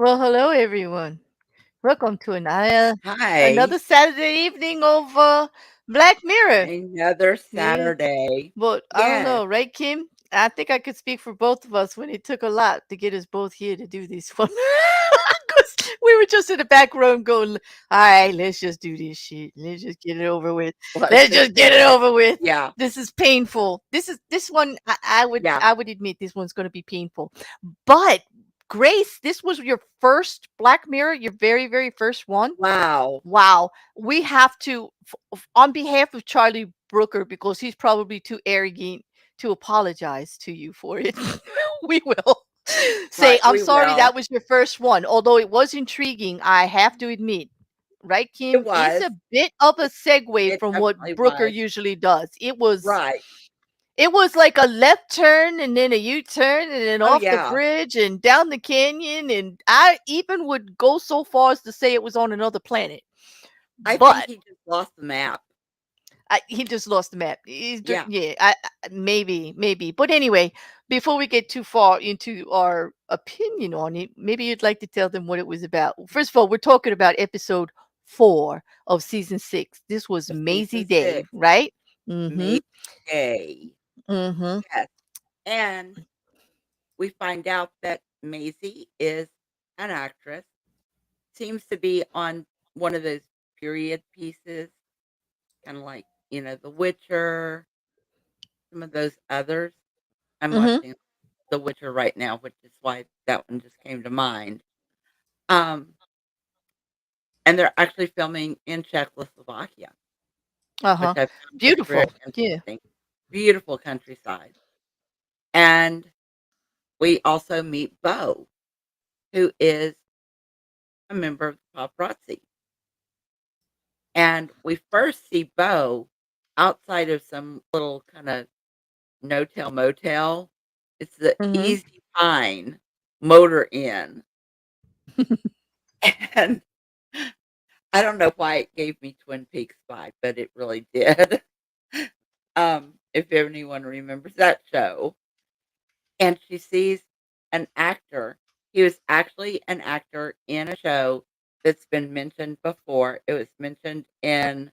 Well, hello everyone. Welcome to another Hi, Saturday evening of Black Mirror. another Yeah, Saturday. but I don't Yes, know, right, Kim? I think I could speak for both of us when it took a lot to get us both here to do this one. 'Cause we were just in the back room going, all right, let's just do this shit. Let's just get it over with. let's Let's just just get do it it. over with. Yeah, This is painful. This one. I would yeah. I would admit this one's going to be painful, but Grace, this was your first Black Mirror, your very, very first one? Wow. Wow. We have to, on behalf of Charlie Brooker, because he's probably too arrogant to apologize to you for it, we will say, Right, I'm we sorry that will. was your first one. Although it was intriguing, I have to admit, right, It Kim? It's was. a bit of a segue It from what definitely Brooker was. usually does. Right. It was like a left turn and then a U-turn and then Oh, off the yeah. bridge and down the canyon, and I even would go so far as to say it was on another planet. I think But he just lost the map. he just lost the map. Yeah. Yeah, maybe. But anyway, before we get too far into our opinion on it, maybe you'd like to tell them what it was about. First of all, we're talking about episode 4 of season 6. This was Of Maisie season Day, 6, right? Mm-hmm. May Day. Mm-hmm. Yes. And we find out that Maisie is an actress, seems to be on one of those period pieces, kind of like, The Witcher, some of those others. I'm Mm-hmm. watching The Witcher right now, which is why that one just came to mind. Um, and they're actually filming in Czechoslovakia, which Uh-huh. I found was very Beautiful. Yeah. interesting. Beautiful countryside. And we also meet Bo, who is a member of the paparazzi. And we first see Bo outside of some little kind of no-tell motel. It's the Mm-hmm. Easy Pine Motor Inn. And I don't know why it gave me Twin Peaks vibe, but it really did. If anyone remembers that show. And she sees an actor. He was actually an actor in a show that's been mentioned before. It was mentioned in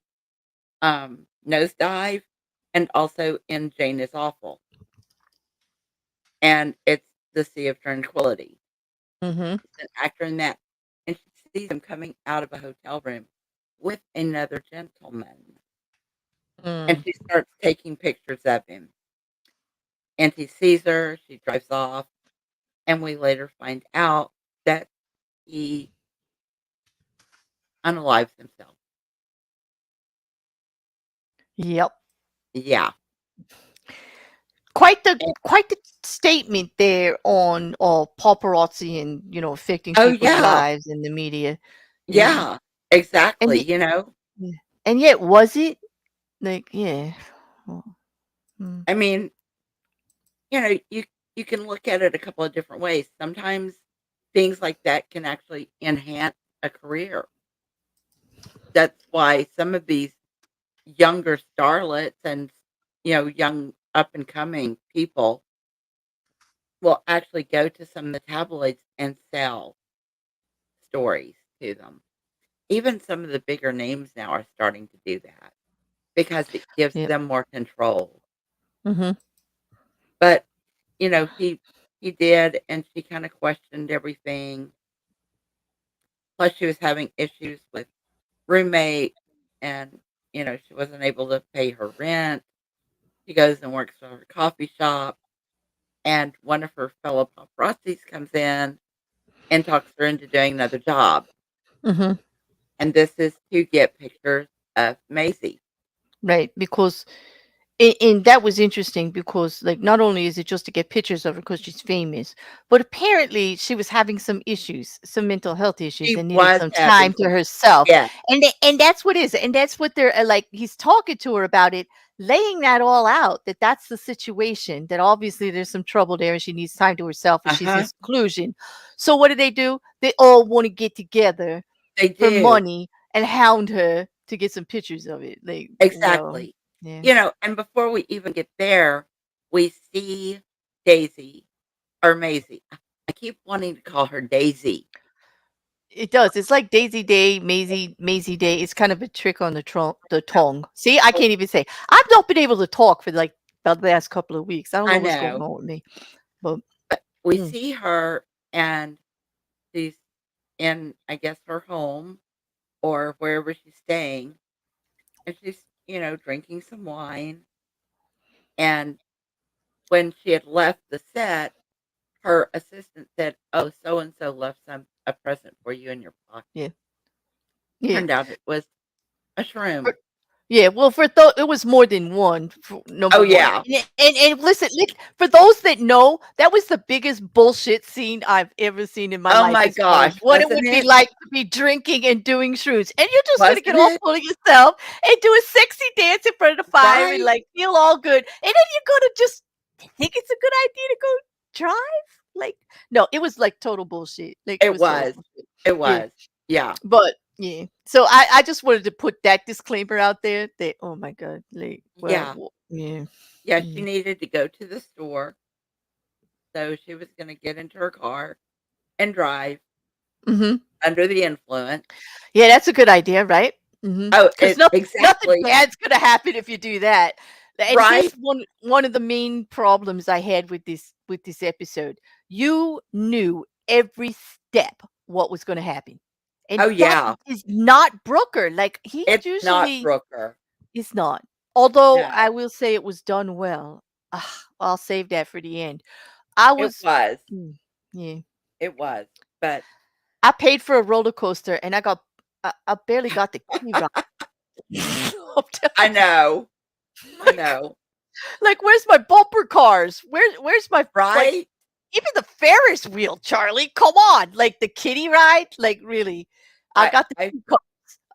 Nosedive and also in Jane is Awful. And it's The Sea of Tranquility. Mm-hmm. He's an actor in that. And she sees him coming out of a hotel room with another gentleman. And Mm. she starts taking pictures of him. And he sees her, she drives off, and we later find out that he unalives himself. Yep. Yeah. Quite the And quite the statement there on paparazzi and affecting oh, people's yeah. lives in the media. Yeah. Yeah, And exactly, y- you know? yeah. And yet was it? Like, yeah. Well, mm. I mean, you can look at it a couple of different ways. Sometimes things like that can actually enhance a career. That's why some of these younger starlets and, young up and coming people will actually go to some of the tabloids and sell stories to them. Even some of the bigger names now are starting to do that because it gives Yep. them more control. Mhm. But, he did, and she kinda questioned everything. Plus, she was having issues with roommate and, she wasn't able to pay her rent. She goes and works for a coffee shop, and one of her fellow paparazzis comes in and talks her into doing another job. Mhm. And this is to get pictures of Macy. Right, because and that was interesting because, like, not only is it just to get pictures of her because she's famous, but apparently she was having some issues, some mental health issues, She and needed was some having time to some. herself. Yeah. And that's what is, and that's what they're like. He's talking to her about it, laying that all out. That's the situation. That obviously there's some trouble there, and she needs time to herself, and she's in Uh-huh. seclusion. So what do? They all want to get together They for do. money and hound her to get some pictures of it. Like, well, Exactly. yeah. And before we even get there, we see Daisy or Maisie. I keep wanting to call her Daisy. It does. It's like Daisy Day, Mazey Day. It's kind of a trick on the tongue. See, I Oh, can't even say. I've not been able to talk for like about the last couple of weeks. I don't I know what's going know. on with me, but But we mm, see her, and she's in, I guess, her home or wherever she's staying, and she's, drinking some wine. And when she had left the set, her assistant said, "Oh, so and so left a present for you in your pocket." yeah, yeah. Turned out it was a shroom. Yeah, well, it was more than one. Number Oh one, yeah. and listen, for those that know, that was the biggest bullshit scene I've ever seen in my Oh life, my as far as gosh, what it wasn't would be it? like to be drinking and doing shrooms, and you're just gonna get Wasn't all it? full of yourself and do a sexy dance in front of the fire and Right? like feel all good, and then you're gonna just think it's a good idea to go drive. Like, no, it was like total bullshit. Like it It was total was. bullshit. It Yeah. was. Yeah. But yeah, so I just wanted to put that disclaimer out there that oh my god, like Yeah. yeah, Yeah, she mm, needed to go to the store, so she was gonna get into her car and drive hmm under the influence. yeah, that's a good idea, right? Oh, Because it nothing exactly. bad's gonna happen if you do that. And here's Right? one of the main problems I had with this episode. You knew every step what was going to happen, and Oh, that yeah. is not Brooker. Like he It's not usually Brooker. is not. Although I No. will say it was done well. I'll save that for the end. I It was, was. mm, yeah. It was. But I paid for a roller coaster, and I barely got the key right. I'm I telling you, know. I like, know. where's my bumper cars? Where's my like Right? even the Ferris wheel, Charlie? Come on, like the kiddie ride, like really. I I got the I teacups.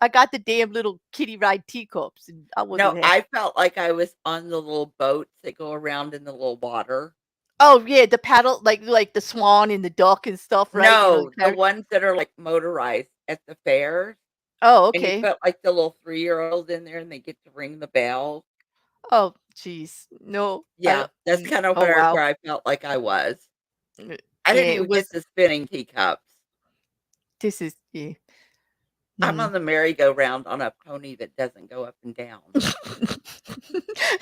I got the damn little kiddie ride teacups, and I no, wasn't happy. I felt like I was on the little boats that go around in the little water. Oh yeah, the paddle, like the swan and the duck and stuff, right? You know the No, the character. ones that are, like, motorized at the fairs, Oh and you okay. put, like, the little three-year-old in there, and they get to ring the bell. Oh jeez, no, I Yeah, don't. that's kinda Oh wow. where I felt like I was. I Yeah, didn't it even was. get the spinning teacups. This is yeah. I'm Mm. on the merry-go-round on a pony that doesn't go up and down.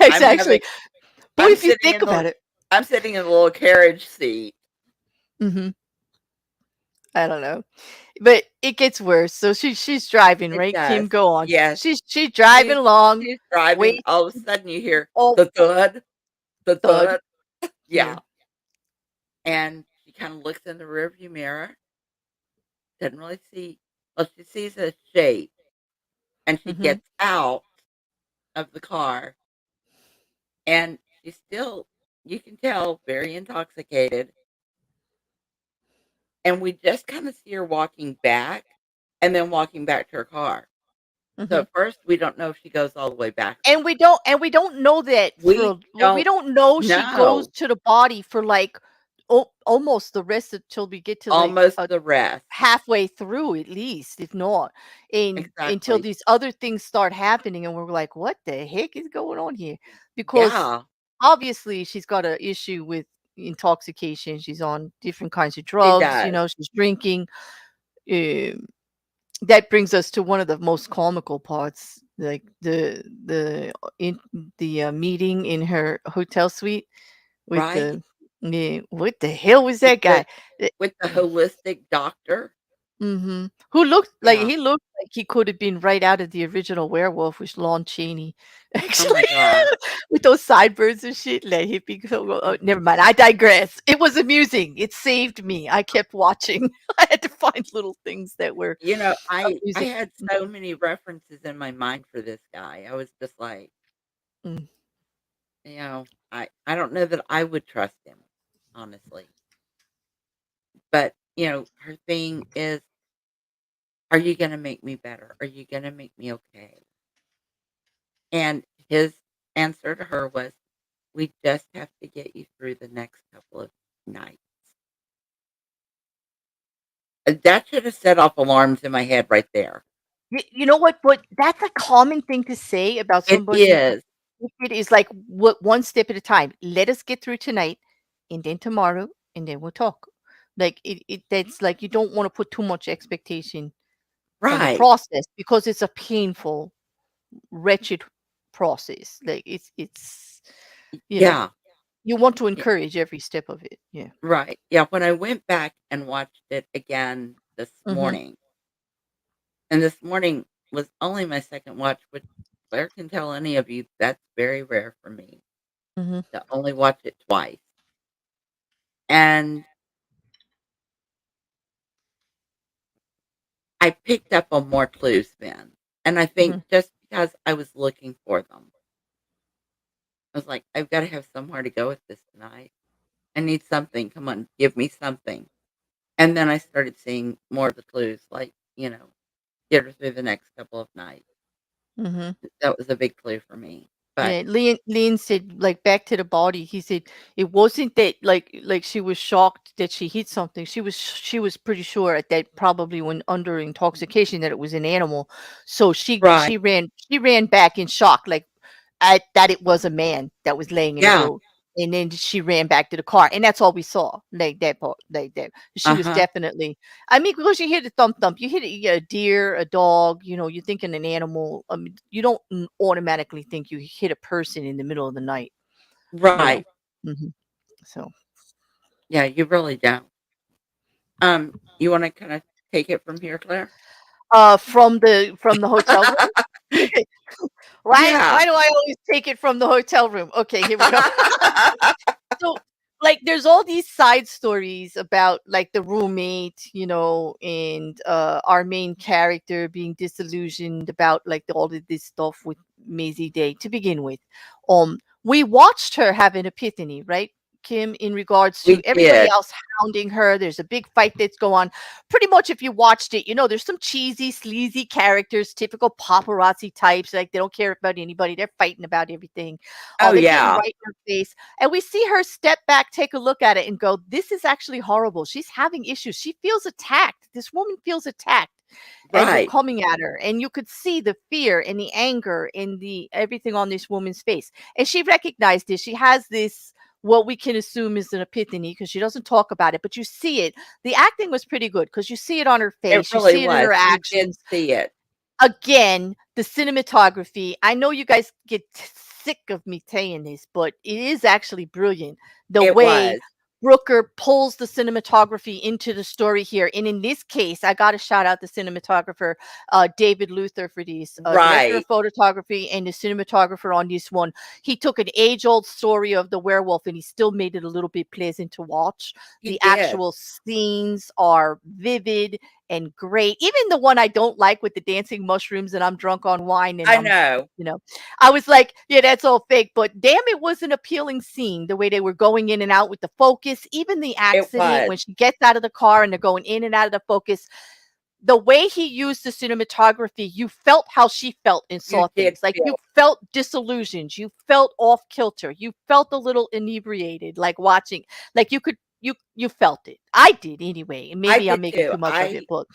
It's I'm having actually, boy, I'm if you sitting think in the about it. I'm sitting in the little carriage seat. Mhm. I don't know. But it gets worse. So she's driving, It right? Kim, does. go on. Yes. She's driving She's along, she's driving, wait, all of a sudden you hear oh, the thud, the thud. thud. Yeah. Yeah, and she kinda looks in the rearview mirror, doesn't really see, well, she sees a shape, and she Mhm. gets out of the car, and she's still, you can tell, very intoxicated, and we just kinda see her walking back and then walking back to her car. So Mhm. at first, we don't know if she goes all the way back or And not. we don't know that We we don't don't know she goes know to the body for like almost the rest of till we get to like almost the rest. halfway through at least, if not, and until Exactly. these other things start happening, and we're like, "What the heck is going on here?" Because Yeah, obviously she's got an issue with intoxication. She's on different kinds of she drugs. does. She's drinking. Um, that brings us to one of the most comical parts, like the meeting in her hotel suite with Right? the yeah. What the hell was With that the guy? Eh, with the holistic doctor. Mhm. Who looked like Yeah. he looked like he could have been right out of the original Werewolf with Lon Chaney, Oh actually, my gosh. with those sideburns and shit, like hippie. Never mind. I digress. It was amusing. It saved me. I kept watching. I had to find little things that were I amusing. had so many references in my mind for this guy. I was just like, Mm, I don't know that I would trust him, honestly. But, her thing is, "Are you gonna make me better? Are you gonna make me okay?" And his answer to her was, "We just have to get you through the next couple of nights." That should have set off alarms in my head right there. You know what? But that's a common thing to say about It somebody who's is. addicted is like, what one step at a time. Let us get through tonight, and then tomorrow, and then we'll talk. Like it that's like you don't want to put too much expectation on the Right. process because it's a painful, wretched process. Like it's you know, Yeah. you want to Yeah. encourage every step of it. Yeah. Right. Yeah, when I went back and watched it again this Mhm. morning, and this morning was only my second watch, which Claire can tell any of you that's very rare for me Mhm. to only watch it twice. And I picked up on more clues then. And I think Mhm. just because I was looking for them, I was like, I've got to have somewhere to go with this tonight. I need something. Come on, give me something. And then I started seeing more of the clues, like, get her through the next couple of nights. Mhm. That was a big clue for me. But Yeah, Leon said, like, back to the body, he said it wasn't that, like she was shocked that she hit something. She was pretty sure at that, probably when under intoxication, that it was an animal. So she right. she ran she ran back in shock, like, at that it was a man that was laying in the Yeah. road. And then she ran back to the car, and that's all we saw. Like that part, like that. She was Uh-huh. definitely. I mean, because you hear the thump thump, you hit a deer, a dog. You're thinking an animal. I mean, you don't automatically think you hit a person in the middle of the night. You know. Right. hmm So, Yeah, you really don't. You wanna kinda take it from here, Claire? from the hotel room. Yeah. Why do I always take it from the hotel room? Okay, here we go. So, like, there's all these side stories about, like, the roommate, and our main character being disillusioned about, like, all of this stuff with Mazey Day to begin with. We watched her have an epiphany, right, Kim, in regards to We everybody did. else hounding her. There's a big fight that's going on. Pretty much, if you watched it, there's some cheesy, sleazy characters, typical paparazzi types. Like, they don't care about anybody. They're fighting about everything. Oh, They're getting yeah. right in her face, and we see her step back, take a look at it, and go, "This is actually horrible. She's having issues. She feels attacked. This woman feels attacked as they're Right. coming at her." And you could see the fear and the anger and the everything on this woman's face. And she recognized this. She has this, what we can assume is an epiphany, because she doesn't talk about it, but you see it. The acting was pretty good because you see it on her It face, you really see it in was. her You did actions. see it. Again, the cinematography, I know you guys get sick of me saying this, but it is actually brilliant. The It way was. Brooker pulls the cinematography into the story here. And in this case, I got to shout out the cinematographer, David Luther, for these, director of Right. photography and the cinematographer on this one. He took an age old story of the werewolf and he still made it a little bit pleasant to watch. He The did. actual scenes are vivid and great. Even the one I don't like with the dancing mushrooms and I'm drunk on wine and I know. you know, I was like, yeah, that's all fake. But damn, it was an appealing scene. The way they were going in and out with the focus, even the It accident was. when she gets out of the car and they're going in and out of the focus. The way he used the cinematography, you felt how she felt and You saw did things. Like, you feel felt disillusioned, you felt off kilter, you felt a little inebriated, like watching, like you felt it. I did anyway, and I maybe I'm did making too. too much of it, I but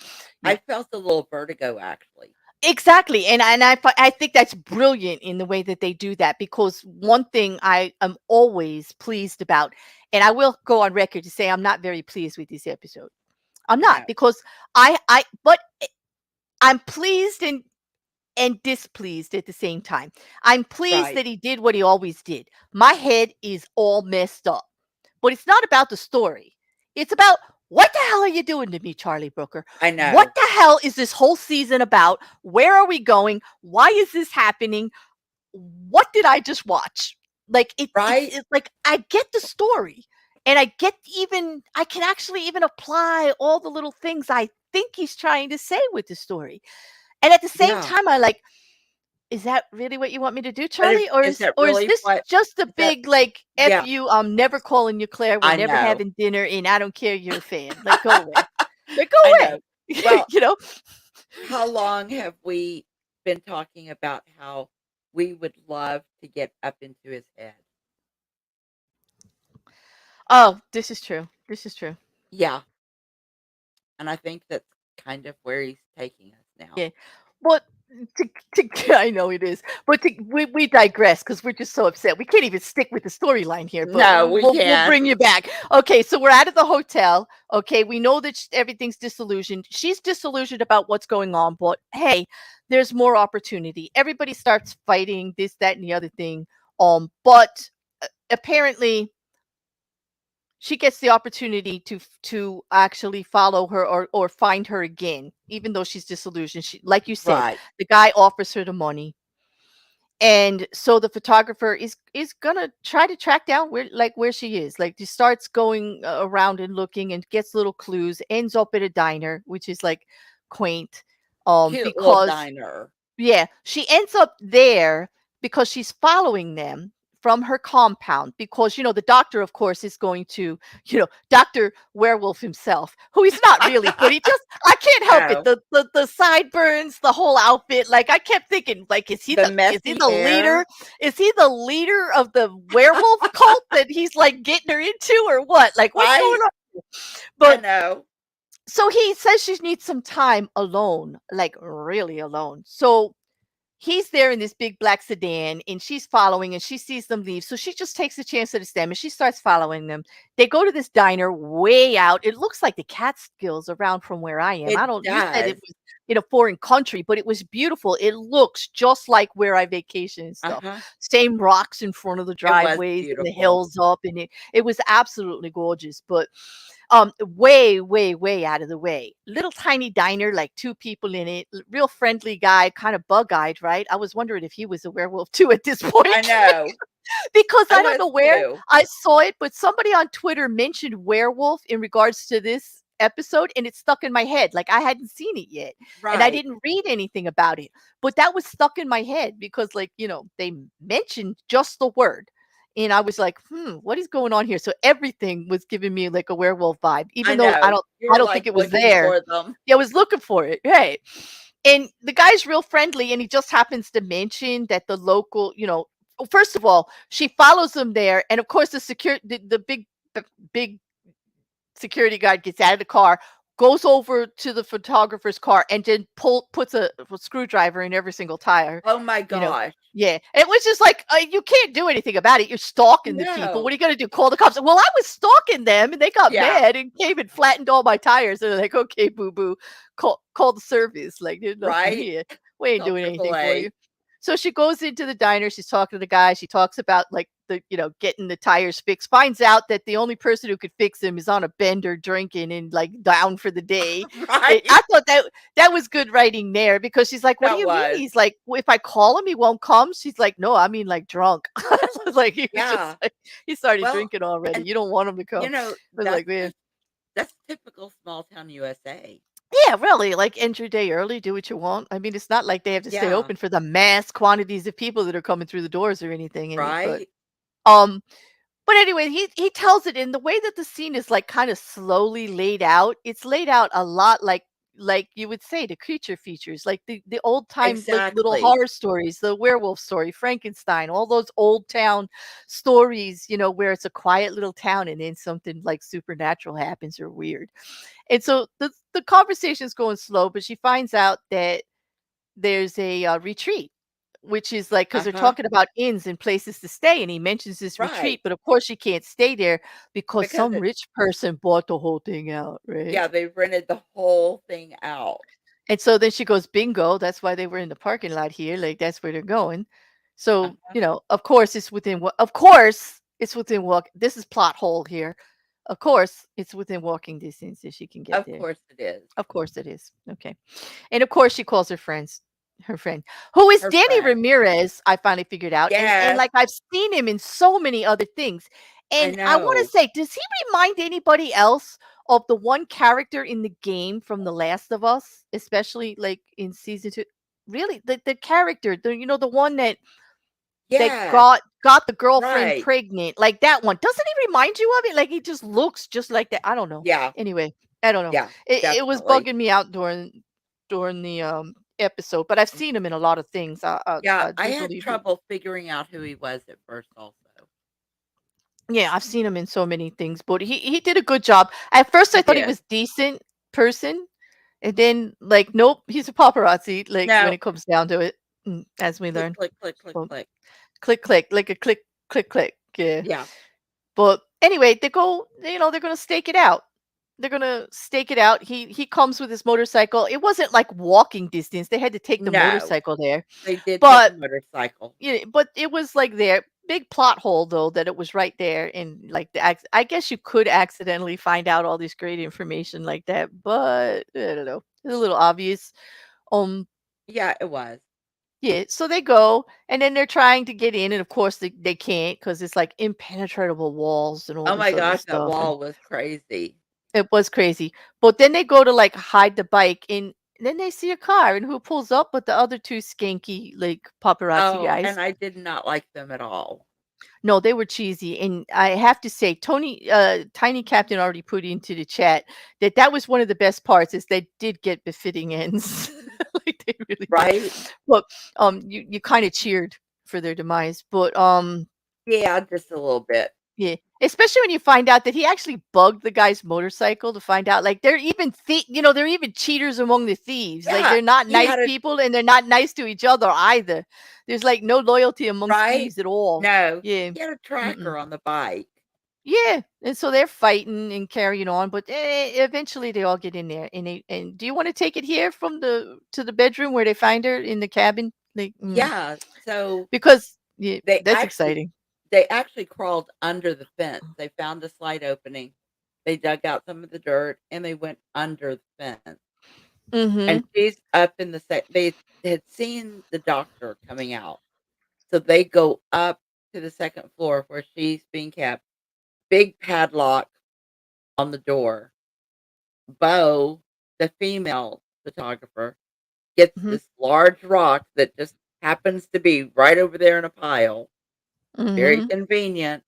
yeah. I felt a little vertigo, actually. Exactly, and I think that's brilliant in the way that they do that, because one thing I am always pleased about, and I will go on record to say I'm not very pleased with this episode. I'm not, No. because but I'm pleased and displeased at the same time. I'm pleased Right. that he did what he always did. My head is all messed up. But it's not about the story. It's about, what the hell are you doing to me, Charlie Brooker? I What know. the hell is this whole season about? Where are we going? Why is this happening? What did I just watch? Like, Right? it's like, I get the story, and I can actually even apply all the little things I think he's trying to say with the story. And at the same Yeah. time, I like, is that really what you want me to do, But Charlie? Or is is that or is really this what just a is that big, like, F yeah, you, I'm never calling you Claire, we're I never know. having dinner, and I don't care, you're a fan. Like, go away. Like, go I away. know. Well, You know? how long have we been talking about how we would love to get up into his head? Oh, this is true. This is true. Yeah, and I think that's kind of where he's taking us now. Yeah. What? to, I know it is, but we digress because we're just so upset. We can't even stick with the storyline here, but No, we we'll can't. bring you back. Okay, so we're out of the hotel. Okay, we know that everything's disillusioned. She's disillusioned about what's going on, but hey, there's more opportunity. Everybody starts fighting this, that, and the other thing. But apparently she gets the opportunity to actually follow her or find her again, even though she's disillusioned. She, like you said, Right. the guy offers her the money, and so the photographer is gonna try to track down where she is. Like, she starts going around and looking and gets little clues. Ends up at a diner, which is like quaint, Cute little because diner. yeah, she ends up there because she's following them from her compound because, the doctor, of course, is going to, Dr. Werewolf himself, who he's not really, but he just, I can't help it. No. The sideburns, the whole outfit. Like, I kept thinking, like, The is he messy the leader? hair. Is he the leader of the werewolf cult that he's like getting her into or what? Like, what's going Right? on? I But know. so he says she needs some time alone, like really alone. So he's there in this big black sedan and she's following and she sees them leave. So she just takes a chance at them and she starts following them. They go to this diner way out. It looks like the Catskills around from where I am. It I don't, you said it does. was in a foreign country, but it was beautiful. It looks just like where I vacation and stuff. Uh-huh. Same rocks in front of the It was driveways and the beautiful. hills up. And it was absolutely gorgeous. But way, way, way out of the way. Little tiny diner, like two people in it, real friendly guy, kind of bug-eyed, right? I was wondering if he was a werewolf too at this I point. know. Because I I don't was know where too. I saw it, but somebody on Twitter mentioned werewolf in regards to this episode, and it stuck in my head. Like, I hadn't seen it yet, and I Right. didn't read anything about it, but that was stuck in my head because, like, they mentioned just the word. And I was like, what is going on here? So everything was giving me like a werewolf vibe, I even though I know. don't You I were don't think like it was looking there. for them. Yeah, I was looking for it. Right. And the guy's real friendly, and he just happens to mention that the local, well, first of all, she follows him there, and of course the big security guard gets out of the car, goes over to the photographer's car, and then puts a screwdriver in every single tire. Oh my You know, gosh. yeah, it was just like you can't do anything about it. You're stalking the people. What No. are you gonna do? Call the cops? Well, I was stalking them, and they got Yeah. mad and came and flattened all my tires. And they're like, "Okay, boo boo, call the service. Like, there's nothing Right? here. We ain't Call doing anything for you." AAA. So she goes into the diner. She's talking to the guy. She talks about like getting the tires fixed. Finds out that the only person who could fix them is on a bender, drinking and like down for the day. Right? I thought that was good writing there because she's like, "What do That you mean?" was. He's like, well, "If I call him, he won't come." She's like, "No, I mean like drunk." I was like, he was just Yeah. like he started Well, drinking already. and You don't want him to come. I was like, man. that's typical small town USA. Yeah, really. Like, end your day early, do what you want. I mean, it's not like they have to stay Yeah. open for the mass quantities of people that are coming through the doors or anything in it. But Right? um, but anyway, he tells it in the way that the scene is like kind of slowly laid out. It's laid out a lot like you would say the creature features, like the old time like little Exactly. horror stories, the werewolf story, Frankenstein, all those old town stories, where it's a quiet little town and then something like supernatural happens or weird. And so the conversation's going slow, but she finds out that there's a retreat, which is like because they're Uh-huh. talking about inns and places to stay, and he mentions this retreat, Right. but of course she can't stay there because Because some it rich person bought the whole thing out, right? yeah, they rented the whole thing out. And so then she goes, bingo, that's why they were in the parking lot here, like that's where they're going. So, Uh-huh. of course of course it's within walk. This is plot hole here. Of course, it's within walking distance that she can get Of there. course it is. Of course it is. Okay. And of course she calls her friend, who is Her Danny friend. Ramirez, I finally figured out. And Yes, like I've seen him in so many other things. I And I want to know. say, does he remind anybody else of the one character in the game from The Last of Us, especially like in season 2? Really? The character, the one that Yes, got the girlfriend right. pregnant, like that one. Doesn't he remind you of it? Like he just looks just like that. I don't know. Yeah, Anyway, I don't know. yeah, It was definitely. bugging me out during the episode, but I've seen him in a lot of things. Yeah, I I do had believe he. trouble figuring out who he was at first also. Yeah, I've seen him in so many things, but he did a good job. At first, He I thought he did. was decent person, And then, like, nope, he's a paparazzi, like, when No. it comes down to it, as we Click, learn. click, click, click, Well, click. click, click, like a click, click, click. Yeah. Yeah. But anyway, they're gonna stake it out. They're gonna stake it out. He comes with his motorcycle. It wasn't like walking distance. They had to take the No. motorcycle there. They did take a But motorcycle. yeah, but it was like there. Big plot hole though that it was right there and like I guess you could accidentally find out all this great information like that, but I don't know. It's a little obvious. Um Yeah, it was. yeah, so they go and then they're trying to get in and of course they can't because it's like impenetrable walls and all Oh my this other gosh, that stuff and wall was crazy. it was crazy. But then they go to like hide the bike and then they see a car and who pulls up but the other two skanky like paparazzi Oh, guys. and I did not like them at all. No, they were cheesy, and I have to say, Tiny Captain already put into the chat that that was one of the best parts is they did get befitting ends, like they really did. Right? But you kind of cheered for their demise, but Yeah, just a little bit. yeah, especially when you find out that he actually bugged the guy's motorcycle to find out, like they're even they're even cheaters among the thieves. Like Yeah, they're not he nice had a people, and they're not nice to each other either. There's like no loyalty amongst right? thieves at all. No, Yeah. he had a Mm-mm. tracker on the bike. Yeah, and so they're fighting and carrying on, but eventually they all get in there. And do you want to take it here from the to the bedroom where they find her in the cabin? Like, Yeah, so because yeah, they that's actually exciting. they actually crawled under the fence. They found a slight opening. They dug out some of the dirt and they went under the fence. Mm-hmm. And she's up in the they had seen the doctor coming out. So they go up to the second floor where she's being kept. Big padlock on the door. Bo, the female photographer, gets Mm-hmm. this large rock that just happens to be right over there in a pile, very Mm-hmm. convenient,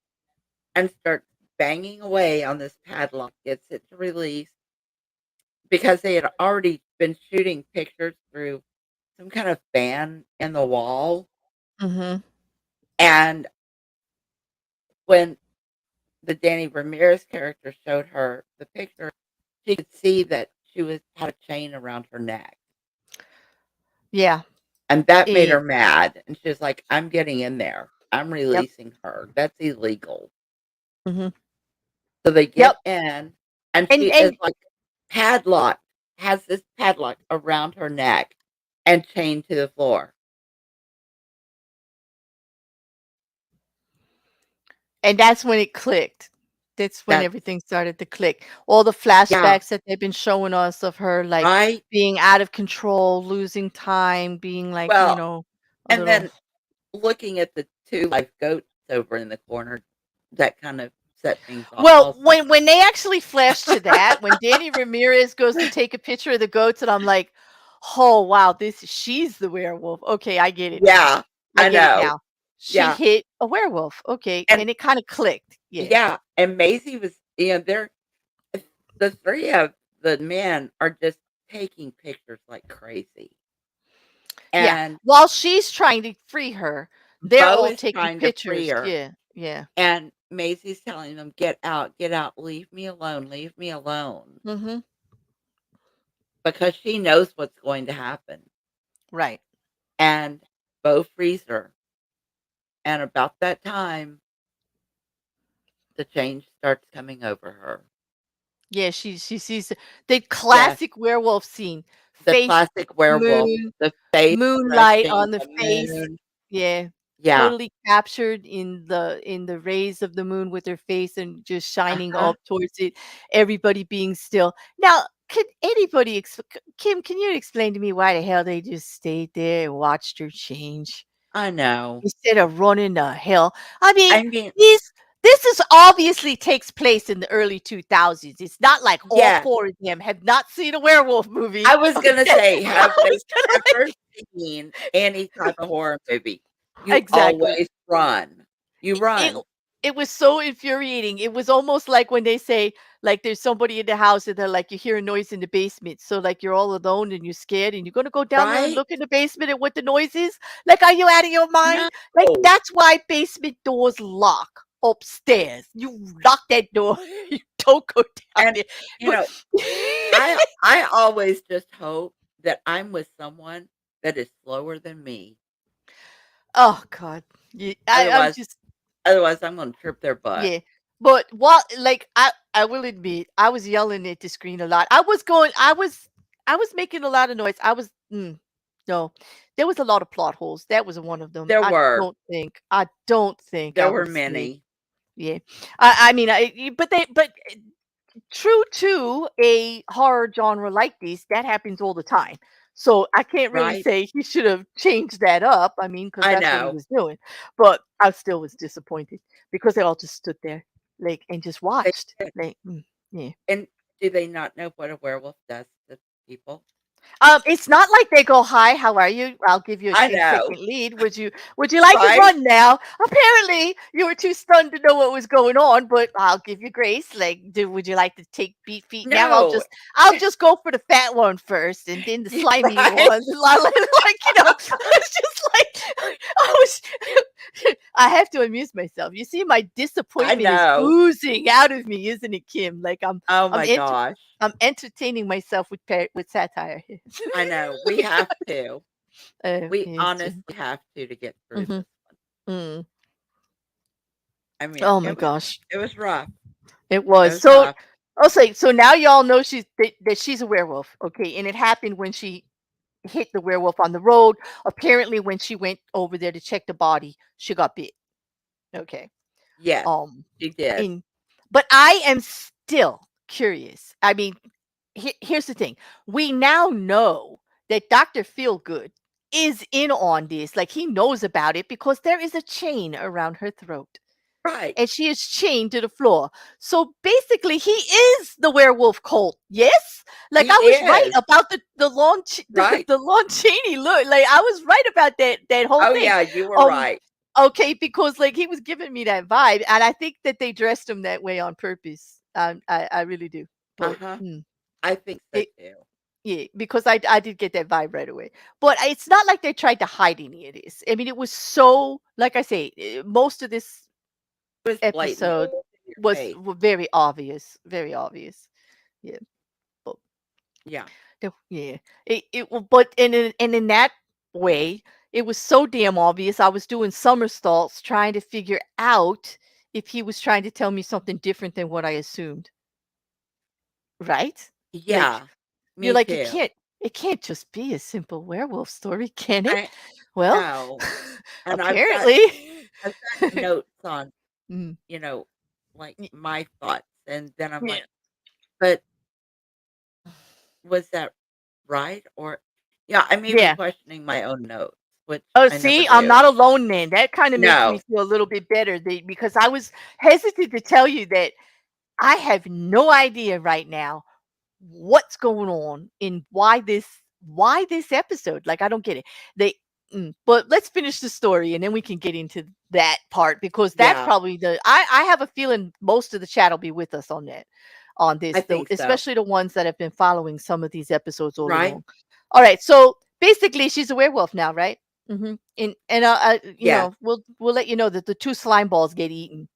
and starts banging away on this padlock, gets it to release because they had already been shooting pictures through some kind of fan in the wall. Mm-hmm. And when the Danny Ramirez character showed her the picture, she could see that she was had a chain around her neck. Yeah. And that made Eh, her mad, and she was like, "I'm getting in there. I'm yep. releasing her. That's illegal." Mm-hmm. So they Yep. get in, and And she is, and like, padlocked, has this padlock around her neck and chained to the floor. and that's when it clicked. That's when That's everything started to click. All the yeah, flashbacks that they've been showing us of her like right? being out of control, losing time, being like, Well, a and little then looking at the 2 live goats over in the corner, that kind of set things off well, also. when they actually flash to that, when Danny Ramirez goes to take a picture of the goats, and I'm like, "Oh, wow, this she's the werewolf. Okay, I get it now. Yeah, I I get it know. now. She Yeah, hit a werewolf. Okay." and And it kinda clicked. Yeah. yeah, and Maisie was they're the 3 of the men are just taking pictures like crazy, Yeah. and While she's trying to free her, they're Bo all is taking trying to free pictures. her, Yeah. Yeah. and Maisie's telling them, get out, leave me alone," Mhm. because she knows what's going to happen, Right. and Bo frees her, and about that time, the change starts coming over her. Yeah, she sees the Yes, classic werewolf scene. the Face, classic werewolf, moon, the face moonlight stretching, on the the face. moon. Yeah, Yeah, totally captured in the rays of the moon with her face and just shining uh-huh, up towards it, everybody being still. Now, could anybody Kim, can you explain to me why the hell they just stayed there and watched her change? I know. Instead of running the hell. I mean, I mean, these this is obviously takes place in the early 2000s. It's not like all yes. 4 of them have not seen a werewolf movie. I was Okay. gonna say, I have they was gonna ever seen any type of horror movie? You exactly. always run. You It run. it was so infuriating. It was almost like when they say, like, there's somebody in the house and they're like, you hear a noise in the basement. So, like, you're all alone and you're scared and you're gonna go down there and Right? look in the basement at what the noise is? Like, are you out of your mind? No. Like, that's why basement doors lock upstairs. You lock that door. You don't go down And, there. you But know, I always just hope that I'm with someone that is slower than me. Oh God. Yeah, I'm Otherwise just otherwise I'm gonna trip their butt. yeah. But what like I will admit I was yelling at the screen a lot. I was making a lot of noise. No. There was a lot of plot holes. That was one of them. There were. I don't think I There would were have slid. many, Yeah. I mean but true to a horror genre like this, that happens all the time. So I can't really right? say he should have changed that up. I mean, because I that's what he know. was doing. But I still was disappointed because they all just stood there, like, and just They watched. did. Like, yeah. And do they not know what a werewolf does to people? It's not like they go, "Hi, how are you? I'll give you a I 10-second know, lead. Would you like to right? run now?" Apparently, you were too stunned to know what was going on, but I'll give you grace. Like, would you like to take beat feet now? I'll No. just I'll just go for the fat one first, and then the Yeah, slimy right? one. It's just like I was. I have to amuse myself. You see, my I disappointment is know. oozing out of me, isn't it, Kim? Like Oh I'm my enter- gosh. I'm entertaining myself with satire here. I know. We have to. We Yes, honestly have to get through mhm, this one. mm. I mean, Oh my gosh, it was rough. it It was. was So rough. I'll say, so now y'all know that she's a werewolf, okay? And it happened when she hit the werewolf on the road. Apparently, when she went over there to check the body, she got bit. Okay. Yes, Um, she did. in but I am still curious. I mean, here's the thing. We now know that Dr. Feelgood is in on this. Like, he knows about it because there is a chain around her throat Right. and she is chained to the floor. So basically, he is the werewolf cult. Yes, like He I was right is. about the long Right. the long chainy look. Like I was right about that whole Oh, thing. yeah, you were Um, right. okay, because like he was giving me that vibe, and I think that they dressed him that way on purpose. I really do. But Uh-huh. I think so it too. yeah, because I did get that vibe right away. But it's not like they tried to hide any of this. I mean, it was so like I say, most of this It was blatant episode in your was face. very obvious, very obvious. Yeah, but Yeah. yeah, but in that way, it was so damn obvious. I was doing somersaults trying to figure out if he was trying to tell me something different than what I assumed. Right? Like Yeah. you're Me like too. it can't just be a simple werewolf story, can it? I Well, no. And apparently. I've got notes on, Mm, you know, like, y- my thoughts, and then I'm yeah. like, "But was that right?" Or yeah, I'm even Yeah. questioning my own notes, which Oh, I never see, I'm do. not alone then. That kind of makes me No. feel a little bit better because I was hesitant to tell you that I have no idea right now what's going on and why this episode. Like I don't get it. They but let's finish the story and then we can get into that part because that's Yeah, probably I have a feeling most of the chat will be with us on I this though, think so. especially the ones that have been following some of these episodes all Right? along. All right, so basically she's a werewolf now, right? Yes, We'll let you know that the two slime balls get eaten.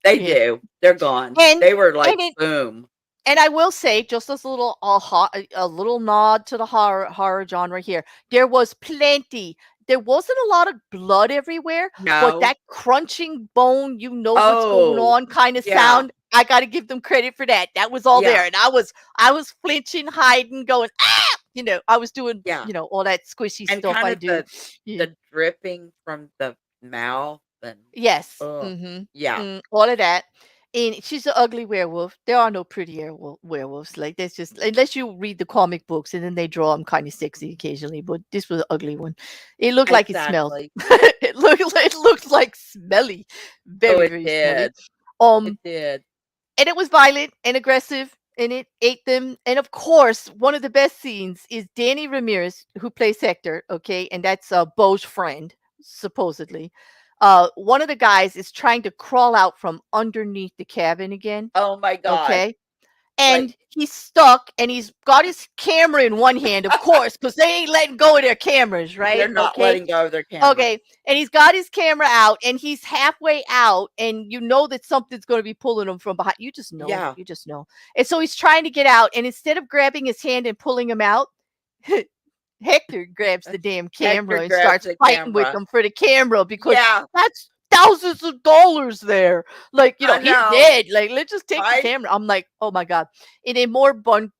they Yeah, do. They're gone. and They were like, and it boom. and I will say, just as a little a little nod to the horror genre here. There was plenty. There wasn't a lot of blood everywhere, but No. that crunching bone, you know what's going Oh, on kind of yeah, sound. I got to give them credit for that. That was all there, yeah, and I was flinching, hiding, going ah. I was doing yeah, all that squishy and stuff kind I of do. Yeah. the dripping from the mouth and Yes. oh, Mhm. yeah, All of that. And she's an ugly werewolf. There are no pretty werewolves. Like there's just unless you read the comic books and then they draw them kind of sexy occasionally. But this was an ugly one. It looked like it smelled. exactly. It looked like smelly, Oh, very it very smelly. did. It Um, did. and it was violent and aggressive and it ate them. And of course, one of the best scenes is Danny Ramirez, who plays Hector, okay, and that's Bo's friend, supposedly. One of the guys is trying to crawl out from underneath the cabin again, Oh my gosh. okay, Like, and he's stuck, and he's got his camera in one hand, of course, because they ain't letting go of their cameras, they're right? not Okay. letting go of their cameras. Okay. And he's got his camera out, and he's halfway out, and you know that something's going to be pulling him from behind. You just know. Yeah. You just know. And so he's trying to get out, and instead of grabbing his hand and pulling him out, Hector grabs the damn Hector camera and grabs starts the fighting with camera. him for the camera because Yeah, that's thousands of dollars there. Like, I he's know, dead. Like, let's just take the right? camera. I'm like, oh my God. And then more bone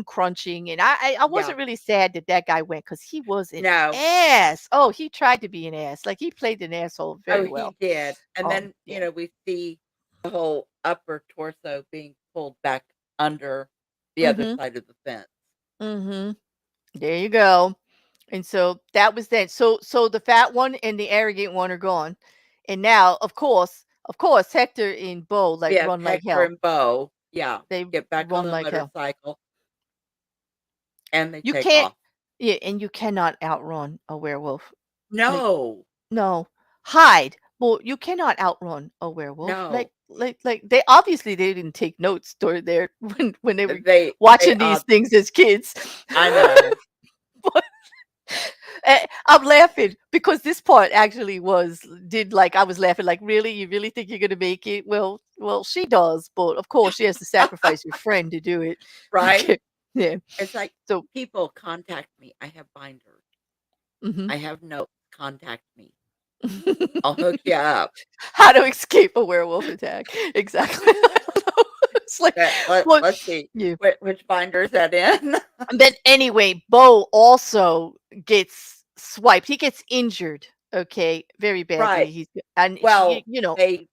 crunching. And I Yeah. wasn't really sad that guy went because he was an No. ass. Oh, he tried to be an ass. Like, he played an asshole Oh, very he well. did. And then, Yeah. we see the whole upper torso being pulled back under the other Mm-hmm. side of the fence. Mm-hmm. There you go. And so that was that. So the fat one and the arrogant one are gone. And now, of course, Hector and Bo We like have run like Hector hell. and Bo, yeah, They get back on run the like hell. motorcycle and they You take can't off. Yeah, and you cannot outrun a werewolf. Like, No, no. Hide. Well, you cannot outrun a werewolf. Like no. like they didn't take notes during there when they were They watching these things as kids. I know. I'm laughing because this part actually did like I was laughing like, really, you really think you're gonna make it? Well, she does, but of course she has to sacrifice her friend to do it. Right? Okay, yeah. It's like, So, people contact me. I have binders. hmm I have notes. Contact me. I'll hook you up. how to escape a werewolf attack? Exactly. I don't know. It's like, well, Let's see. yeah. Which binder is that in? But anyway, Bo also gets swiped. He gets injured. Okay, very badly. Right. He's and Well, you know. they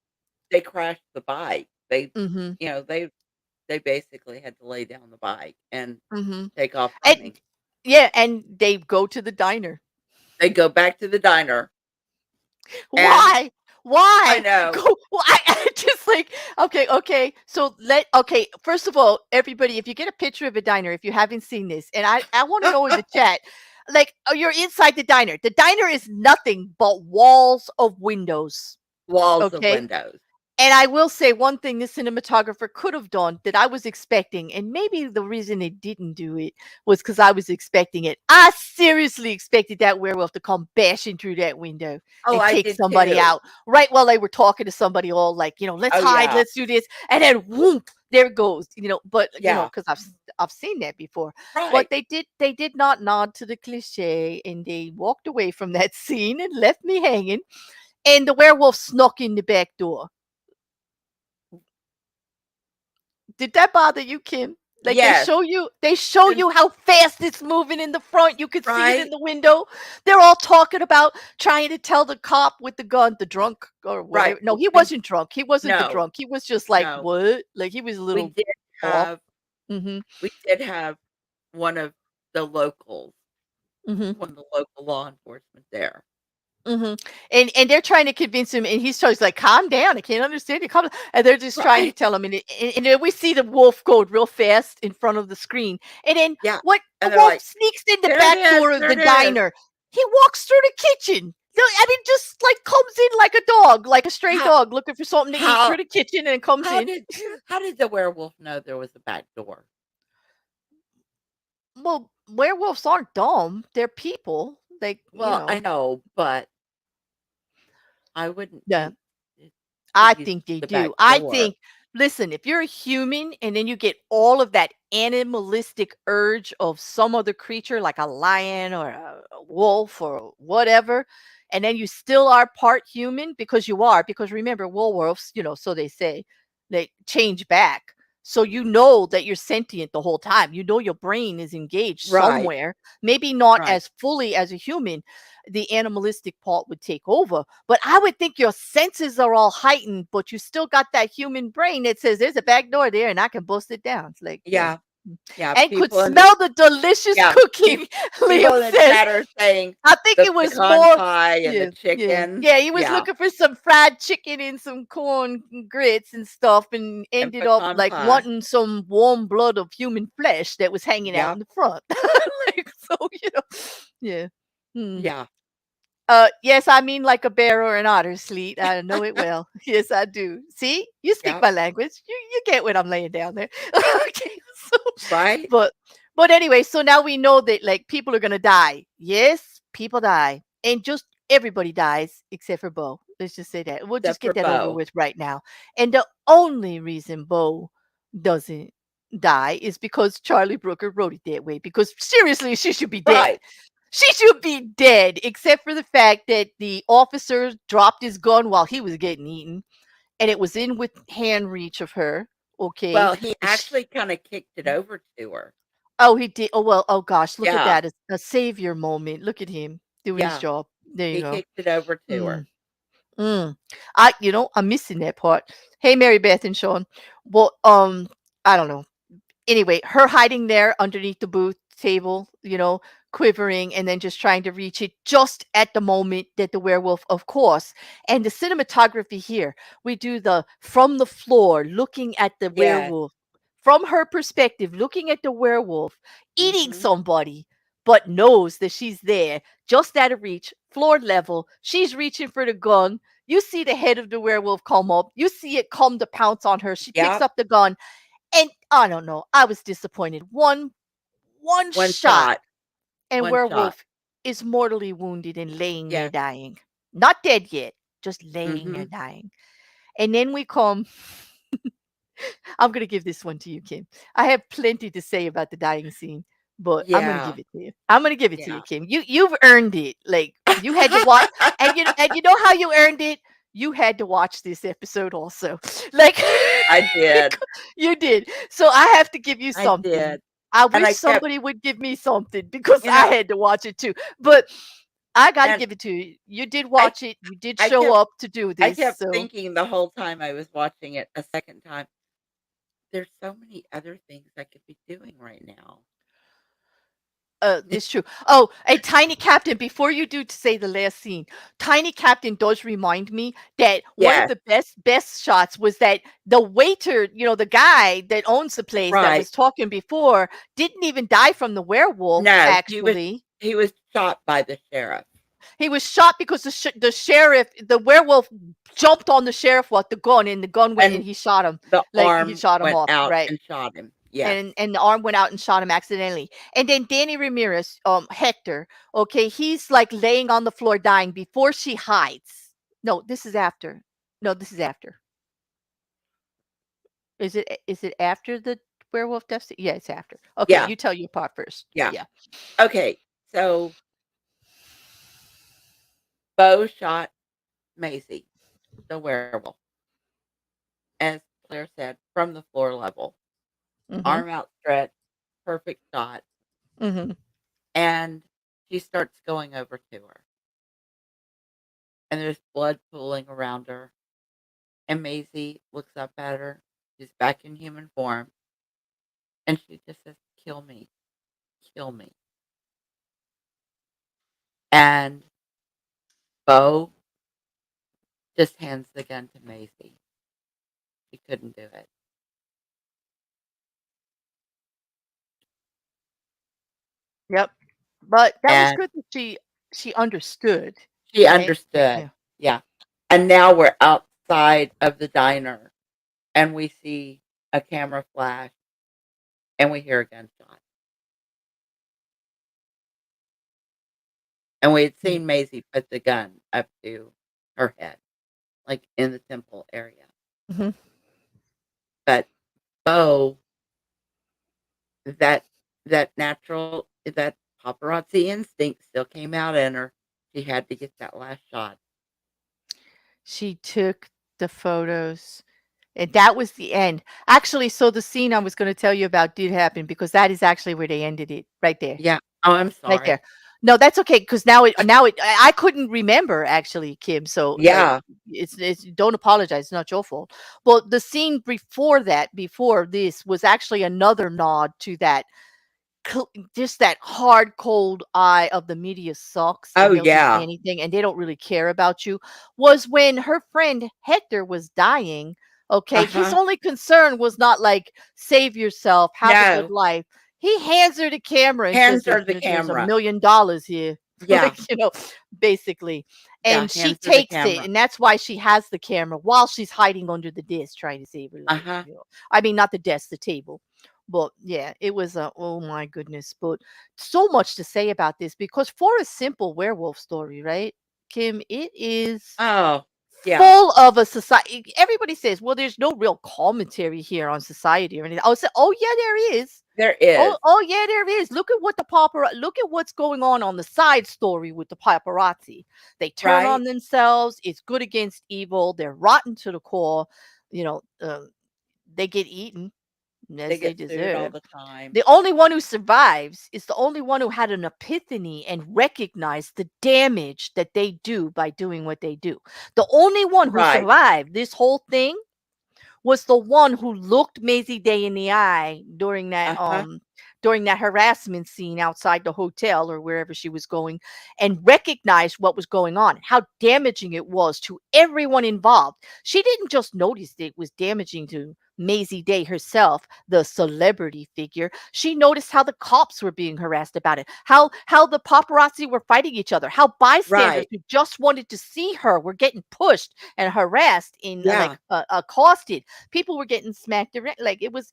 crashed the bike. Hmm. You know, they basically had to lay down the bike and Hmm. take off And running. yeah, and they go to the diner. They go back to the diner, and Why? I Why? know. Go well, I just like, okay. So first of all, everybody, if you get a picture of a diner, if you haven't seen this, and I want to know in the chat, like, you're inside the diner. The diner is nothing but walls of windows. Walls of Okay. windows. And I will say one thing the cinematographer could have done that I was expecting, and maybe the reason they didn't do it was because I was expecting it. I seriously expected that werewolf to come bashing through that window Oh, and I take did somebody too. out right while they were talking to somebody, all like, let's Oh, hide, yeah. let's do this, and then whoop, there it goes. But Yeah. because I've seen that before. But Right. they did not nod to the cliche, and they walked away from that scene and left me hanging. And the werewolf snuck in the back door. Did that bother you, Kim? Like, Yes. they show And you how fast it's moving in the front. You could see it in right. the window. They're all talking about trying to tell the cop with the gun, the drunk or Right. whatever. No, he We wasn't drunk. He wasn't the No, drunk. He was just like, no. what? Like, he was a We little did off. have Mhm. we did have one of the locals, Mhm. one of the local law enforcement there. Mhm. And they're trying to convince him, and he's just like, "Calm down. I can't understand you. Calm down." And they're just trying to Right. tell him, and then we see the wolf go real fast in front of the screen, and then Yeah. what? The And they're wolf like, sneaks in the "There it back is, door of there the it is." diner. He walks through the kitchen. I mean, just like comes in like a dog, like a stray How dog looking for something to eat through how the kitchen, and comes how in. did how did the werewolf know there was a back door? Well, werewolves aren't dumb. They're people. Like, Well, I know, but I wouldn't yeah. think to I use think they the back do. I door. think, listen, if you're a human and then you get all of that animalistic urge of some other creature like a lion or a wolf or whatever, and then you still are part human because you are, because remember, werewolves, so they say, they change back. So you know that you're sentient the whole time. You know your brain is engaged Right, somewhere, maybe not right. as fully as a human. The animalistic part would take over. But I would think your senses are all heightened, but you still got that human brain that says there's a back door there and I can bust it down. It's like, yeah. Yeah, yeah, And could smell the delicious yeah, cooking, people Liam in the says. chat are saying I think the it was pecan more, pie and the yeah, yeah, chicken. yeah. He was Yeah, looking for some fried chicken and some corn grits and stuff, and and ended up pecan like pie. wanting some warm blood of human flesh that was hanging out Yeah, in the front. Like, so, yeah. Hmm. yeah. Yes, I mean like a bear or an otter, Sleet. I know it well. Yes, I do. See, you speak Yep. my language. You get what I'm laying down there. Okay, so Right? but but anyway, so now we know that like people are gonna die. Yes, people die, and just everybody dies except for Bo. Let's just say that. We'll just Except for get that over Bo. with right now. And the only reason Bo doesn't die is because Charlie Brooker wrote it that way. Because seriously, she should be dead. Right. She should be dead, except for the fact that the officer dropped his gun while he was getting eaten, and it was in with hand reach of her. Okay. Well, he And actually kinda kicked it over to her. oh, he did. Oh, well, oh gosh, look at Yeah. that. A savior moment. Look at him doing his Yeah. job. There you He go. kicked it over to her. Mm, mm. I'm missing that part. Hey, Mary Beth and Sean. Well, I don't know. Anyway, her hiding there underneath the booth table, quivering and then just trying to reach it just at the moment that the werewolf, of course. And the cinematography here, we do the from the floor looking at the Yes. werewolf, from her perspective, looking at the werewolf eating Mhm. somebody, but knows that she's there, just out of reach, floor level. She's reaching for the gun. You see the head of the werewolf come up. You see it come to pounce on her. She picks Yep. up the gun and I don't know, I was disappointed. One One shot, shot. and One shot. Werewolf is mortally wounded and laying there Yes. dying. Not dead yet, just laying there Mhm. dying. And then we come I'm gonna give this one to you, Kim. I have plenty to say about the dying scene, but I'm gonna Yeah. give it to you. I'm gonna give it to you, Yeah. Kim. You've earned it. Like you had to watch, and you know how you earned it. You had to watch this episode also. Like I did. you did. So I have to give you I something. did. I And wish I kept somebody would give me something because you I know, had to watch it too. But I got to and give it to you. You did I watch it. You did I show kept up to do I this. kept So thinking the whole time I was watching it a second time, there's so many other things I could be doing right now. It's true. Oh, a Tiny Captain, before you do to say the last scene, Tiny Captain does remind me that one of Yes. the best shots was that the waiter, the guy that owns the place that Right. was talking before, didn't even die from the werewolf, No, actually. he was shot by the sheriff. He was shot because the sheriff, the werewolf jumped on the sheriff with the gun, and the gun went and And he shot him. the Like he arm shot him went off, out right? and shot him. Yes. And the arm went out and shot him accidentally. And then Danny Ramirez, Hector, okay, he's like laying on the floor dying before she hides. No, this is after. No, this is after. Is it after the werewolf death scene? Yeah, it's after. Okay, Yeah. you tell your part first. Yeah. Yeah. Okay. So Bo shot Macy, the werewolf, as Claire said, from the floor level, Mhm. arm outstretched, perfect shot, Mhm. and she starts going over to her, and there's blood pooling around her, and Maisie looks up at her. She's back in human form, and she just says, "Kill me, kill me." And Bo just hands the gun to Maisie. She couldn't do it, Yep. But that was and good that she understood, she right? understood. Yeah. Yeah, and now we're outside of the diner, and we see a camera flash, and we hear a gunshot. And we had Mm. seen Maisie put the gun up to her head, like, in the temple area. Mhm. But Bo, that that paparazzi instinct still came out in her. She had to get that last shot. She took the photos. And that was the end. Actually, so the scene I was gonna tell you about did happen because that is actually where they ended it, right there, Yeah. Oh, I'm right there. sorry. No, that's okay because now it I couldn't remember actually, Kim. So Yeah. it's don't apologize. It's not your fault. Well, the scene before that, before this, was actually another nod to that just that hard cold eye of the media sucks Oh, and they'll do yeah. anything and they don't really care about you was when her friend Hector was dying. Okay, his Uh-huh. only concern was not like save yourself, have a good No. life. He hands her the camera and says Hands her the there's a camera. $1 million here. Yeah. Basically. Yeah, And she hands her the takes it, camera. and that's why she has the camera while she's hiding under the desk trying to save her life. Uh-huh. I mean, not the desk, the table. But yeah, it was a oh my goodness. But so much to say about this because for a simple werewolf story, right, Kim, it is Oh, yeah. full of a society. Everybody says, well, there's no real commentary here on society or anything. I'll say, oh yeah, there is. There Oh, is. oh yeah, there is. Look at what the paparazzi. Look at what's going on the side story with the paparazzi. They turn Right? on themselves. It's good against evil. They're rotten to the core. You know, they get eaten They as they get sued all deserve. the time. The only one who survives is the only one who had an epiphany and recognized the damage that they do by doing what they do. The only one who Right. survived this whole thing was the one who looked Mazey Day in the eye Uh-huh. during that harassment scene outside the hotel or wherever she was going and recognized what was going on, how damaging it was to everyone involved. She didn't just notice that it was damaging to Mazey Day herself, the celebrity figure. She noticed how the cops were being harassed about it, how the paparazzi were fighting each other, how bystanders Right. who just wanted to see her were getting pushed and harassed in Yeah. accosted. People were getting smacked around. Like it was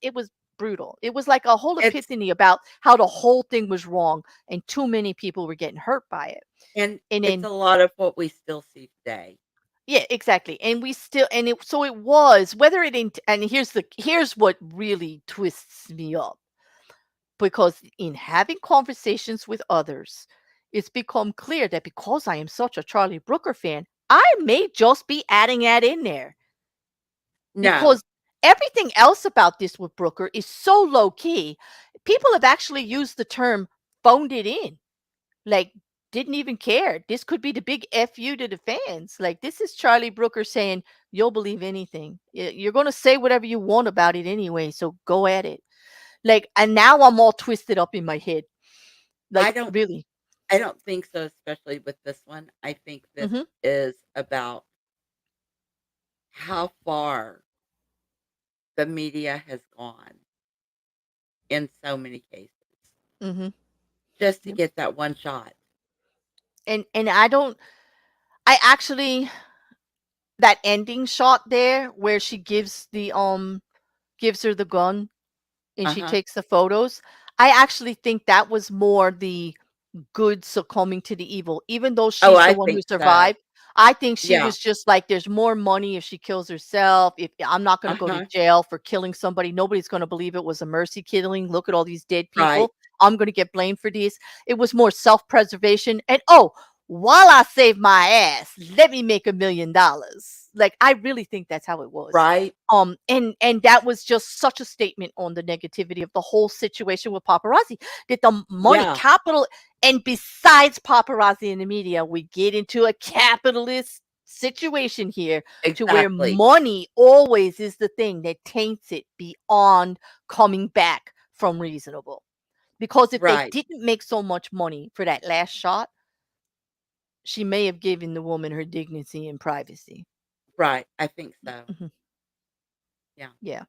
brutal. It was like a whole It's epiphany about how the whole thing was wrong and too many people were getting hurt by it. and And it's then a lot of what we still see today. yeah, exactly. And we still and it so it was whether it and here's what really twists me up because in having conversations with others, it's become clear that because I am such a Charlie Brooker fan, I may just be adding that in there No. because everything else about this with Brooker is so low key. People have actually used the term phoned it in, like didn't even care. This could be the big FU to the fans. Like this is Charlie Brooker saying, you'll believe anything. You're going to say whatever you want about it anyway. So go at it. Like, and now I'm all twisted up in my head. I Like, don't really. I don't think so, especially with this one. I think this Mm-hmm. is about how far the media has gone in so many cases Mm-hmm. just to Yep. get that one shot. And I don't, I actually, that ending shot there where she gives her the gun and she Uh-huh. takes the photos. I actually think that was more the good succumbing to the evil, even though Oh, she's the I one who think so. survived. I think she Yeah. was just like, there's more money if she kills herself. If I'm not going to go to Uh-huh. jail for killing somebody, nobody's going to believe it was a mercy killing. Look at all these dead Right. people. I'm going to get blamed for this. It was more self preservation. And oh, while I save my ass, let me make $1 million. Like, I really think that's how it was. Right. And that was just such a statement on the negativity of the whole situation with paparazzi. That the money Yeah. capital and besides paparazzi in the media, we get into a capitalist situation here to where Exactly. money always is the thing that taints it beyond coming back from reasonable. Because if they Right. didn't make so much money for that last shot, she may have given the woman her dignity and privacy. Right. I think so. Mhm. Yeah. Yeah.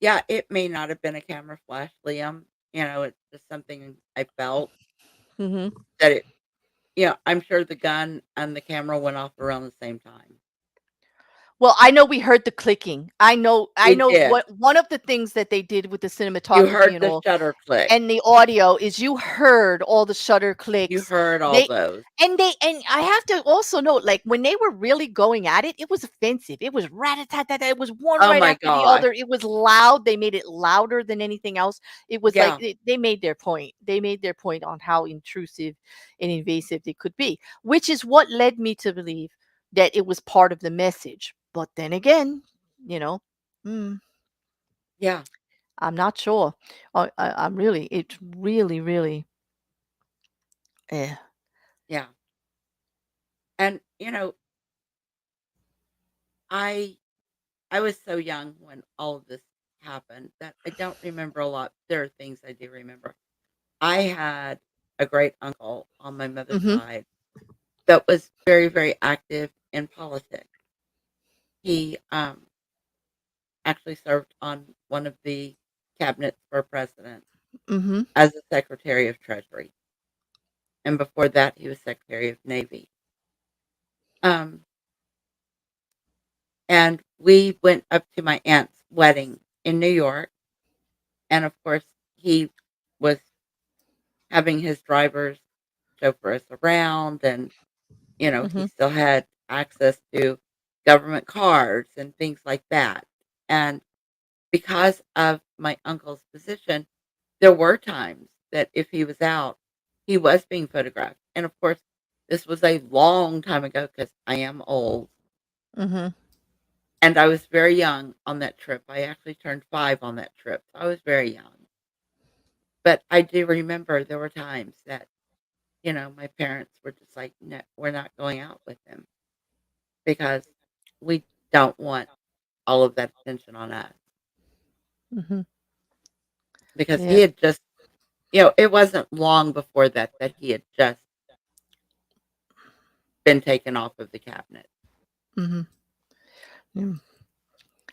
Yeah, it may not have been a camera flash, Liam. It's just something I felt Hmm. that I'm sure the gun and the camera went off around the same time. Well, I know we heard the clicking. I We know did. what one of the things that they did with the You cinematography heard and the all shutter click. and the audio is you heard all the shutter You clicks. heard all They those. and I have to also note, like when they were really going at it, it was offensive. It was rat-a-tat-tat. It was one Oh right my after the gosh. other. It was loud. They made it louder than anything else. It was like Yeah. they made their point. They made their point on how intrusive and invasive they could be, which is what led me to believe that it was part of the message. But then again, you know, mm, Yeah. I'm not sure. I'm really, it's really, really, eh. Yeah. And I I was so young when all of this happened that I don't remember a lot. There are things I do remember. I had a great uncle on my mother's Mhm, side that was very, very active in politics. He actually served on one of the cabinets for president mhm, as a secretary of treasury. and before that, he was Secretary of Navy. Um, and we went up to my aunt's wedding in New York, and of course, he was having his drivers chauffeur us around, and he Mhm. still had access to government cards and things like that. And because of my uncle's position, there were times that if he was out, he was being photographed. And of course, this was a long time ago because I am old Mhm. and I was very young on that trip. I actually turned 5 on that trip. So I was very young. But I do remember there were times that, my parents were just like, no, we're not going out with him because we don't want all of that attention on us. Mhm. Because he Yeah. had just, it wasn't long before that that he had just been taken off of the cabinet. Mhm. Mm.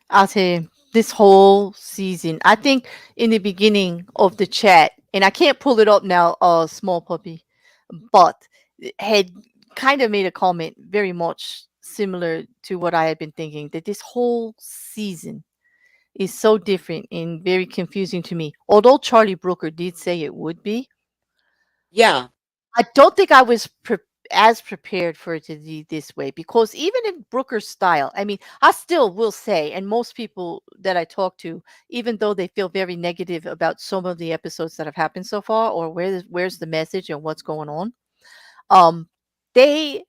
I'll tell you, this whole season, I think in the beginning of the chat, and I can't pull it up now, small puppy, but it had kind of made a comment very much similar to what I had been thinking, that this whole season is so different and very confusing to me. Although Charlie Brooker did say it would be, Yeah. I don't think I was as prepared for it to be this way, because even in Brooker's style, I mean, I still will say, and most people that I talk to, even though they feel very negative about some of the episodes that have happened so far, or where's the message and what's going on, um, they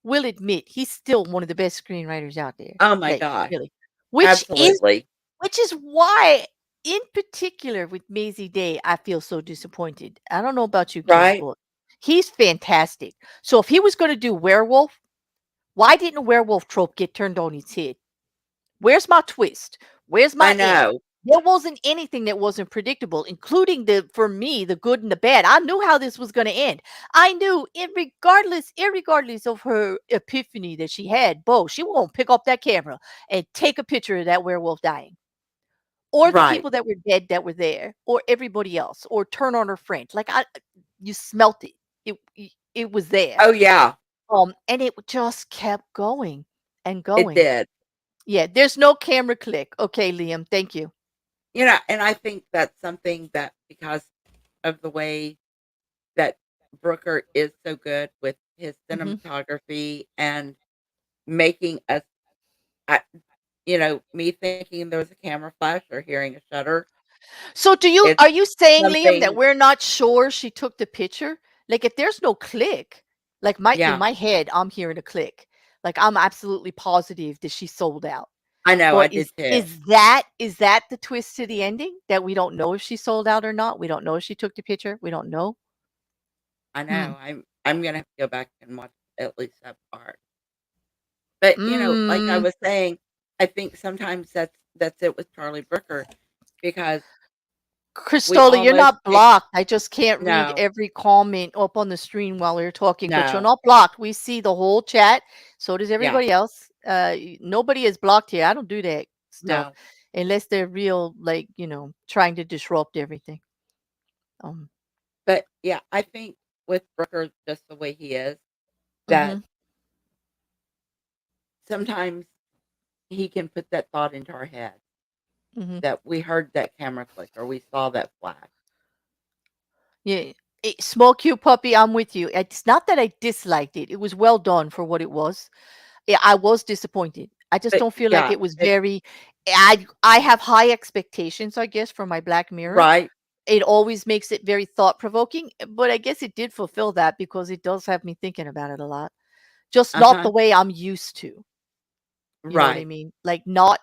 will admit he's still one of the best screenwriters out there. Oh my Like, gosh. really, which is Absolutely. which is why, in particular, with Mazey Day, I feel so disappointed. I don't know about you, Kim, Right? but he's fantastic. So if he was going to do werewolf, why didn't werewolf trope get turned on its head? Where's my twist? Where's I my end? know. There wasn't anything that wasn't predictable, including for me, the good and the bad. I knew how this was going to end. I knew, irregardless of her epiphany that she had, Bo, she won't pick up that camera and take a picture of that werewolf dying, or the Right. people that were dead that were there, or everybody else, or turn on her friend. Like, you smelt it. It was there. Oh yeah, And it just kept going and it going. did. Yeah, there's no camera click. Okay, Liam, thank you. And I think that's something that because of the way that Brooker is so good with his Hmm. cinematography and making us, I, me thinking there was a camera flash or hearing a shutter, So it's are you saying, Liam, that something. we're not sure she took the picture? Like, if there's no click, like, in Yeah, my head, I'm hearing a click. Like, I'm absolutely positive that she sold out. I know. I But did too. is that the twist to the ending, that we don't know if she sold out or not? We don't know if she took the picture. We don't know. I Hmm. know. I'm gonna have to go back and watch at least that part. But, like I Mm. was saying, I think sometimes that's it with Charlie Brooker because we Christola, you're almost not blocked. I just can't read no, every comment up on the screen while you're talking, but you're no, not blocked. We see the whole chat. So does yeah, everybody else. Nobody is blocked here. I don't do that stuff no. unless they're real, like, trying to disrupt everything. Um, But, yeah, I think with Brooker, just the way he is, that mhm, sometimes he can put that thought into our head mhm. that we heard that camera click or we saw that flash. Yeah. Small cute puppy, I'm with you. It's not that I disliked it. It was well done for what it was. Yeah, I was disappointed. I just But, don't feel like yeah, it was it very. I have high expectations, I guess, for my Black Mirror. right, It always makes it very thought provoking, but I guess it did fulfill that because it does have me thinking about it a lot. Just not uh-huh, the way I'm used to. You know what I right. mean? Like, not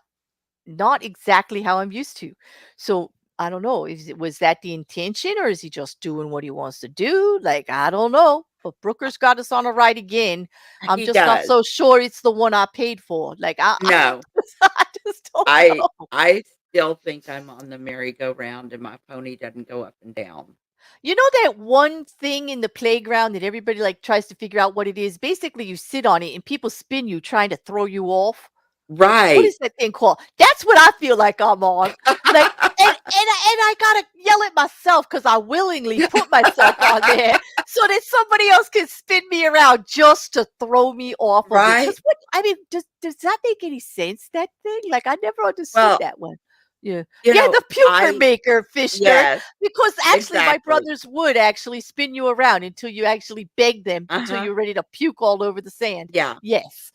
exactly how I'm used to. So I don't know. Was that the intention, or is he just doing what he wants to do? Like, I don't know. But Brooker's got us on a ride again. I'm He just not does. so sure it's the one I paid for. Like, No, I just don't I know. I still think I'm on the merry-go-round and my pony doesn't go up and down. You know that one thing in the playground that everybody, like, tries to figure out what it is? Basically, you sit on it and people spin you trying to throw you off. What Right. is that thing called? That's what I feel like I'm on. Like, and I gotta yell at myself because I willingly put myself on there so that somebody else can spin me around just to throw me off of it. Right? Because what I mean, does that make any sense? That thing? Like, I never understood Well, that one. Yeah, you yeah, know, the puker I maker, Fister. yes, Because actually, my exactly. brothers would actually spin you around until you actually beg them until Uh-huh. you're ready to puke all over the sand. Yeah, Yes.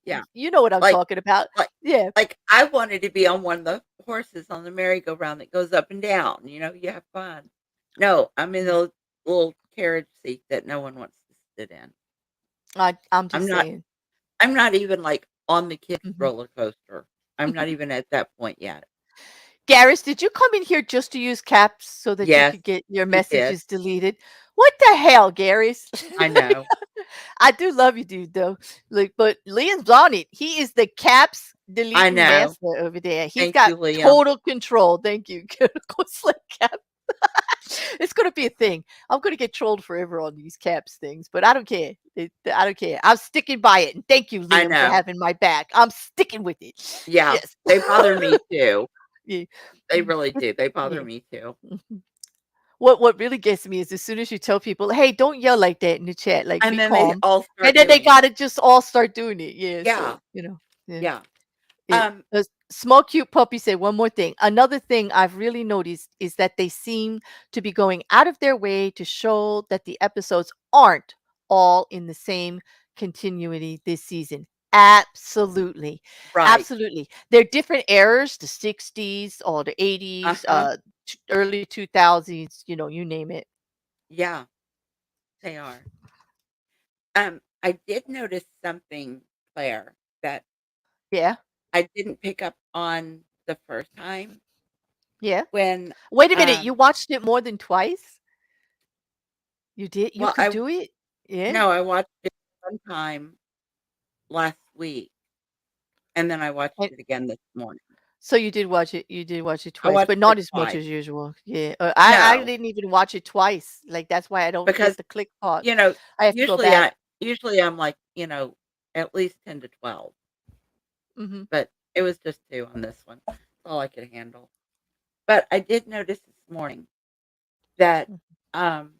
yeah. You know what I'm Like talking about. like Yeah. I wanted to be on one of the horses on the merry-go-round that goes up and down, you have fun. No, I'm in Mm. the little carriage seat that no one wants to sit in. I'm I'm just not saying. I'm not even, like, on the kids' Mhm. roller coaster. I'm not even at that point yet. Garrus, did you come in here just to use caps so that you Yes, could get your he did. messages deleted? What the hell, Garrus? I know. I do love you, dude, though. Like, but Liam's on it. He is the caps I deleting know. master over there. He's Thank got you, Liam. total control. Thank you. Go select cap. It's gonna be a thing. I'm gonna get trolled forever on these caps things, but I don't care. I don't care. I'm sticking by it. And thank you, I Liam, for know. having my back. I'm sticking with it. Yeah, Yes. they bother me too. Yeah. They really It's do. They bother yeah. me too. Mhm. What really gets me is as soon as you tell people, "Hey, don't yell like that in the chat, like, And be then they calm," all and start then they doing it. gotta just all start doing it. Yeah, Yeah, so, yeah. yeah. It Um, a small cute puppy said one more thing. Another thing I've really noticed is that they seem to be going out of their way to show that the episodes aren't all in the same continuity this season. Absolutely. right. Absolutely. They're different eras, the 60s or the 80s, Uh-huh. early 2000s, you name it. Yeah, they are. I did notice something, Claire, that Yeah. I didn't pick up on the first time Yeah. when, Wait a minute, you um watched it more than twice? You did? You well, could do it? Yeah. no, I watched it one time last week, and then I watched And it again this morning. so you did watch it I twice, watched but it not as much twice. as usual. Yeah, I No, didn't even watch it twice. Like, that's why I don't get because, the click part. you know, I have to go usually back. I usually I'm like, at least 10 to 12, Mhm. but it was just 2 on this one. That's all I could handle. But I did notice this morning that, Mm. um,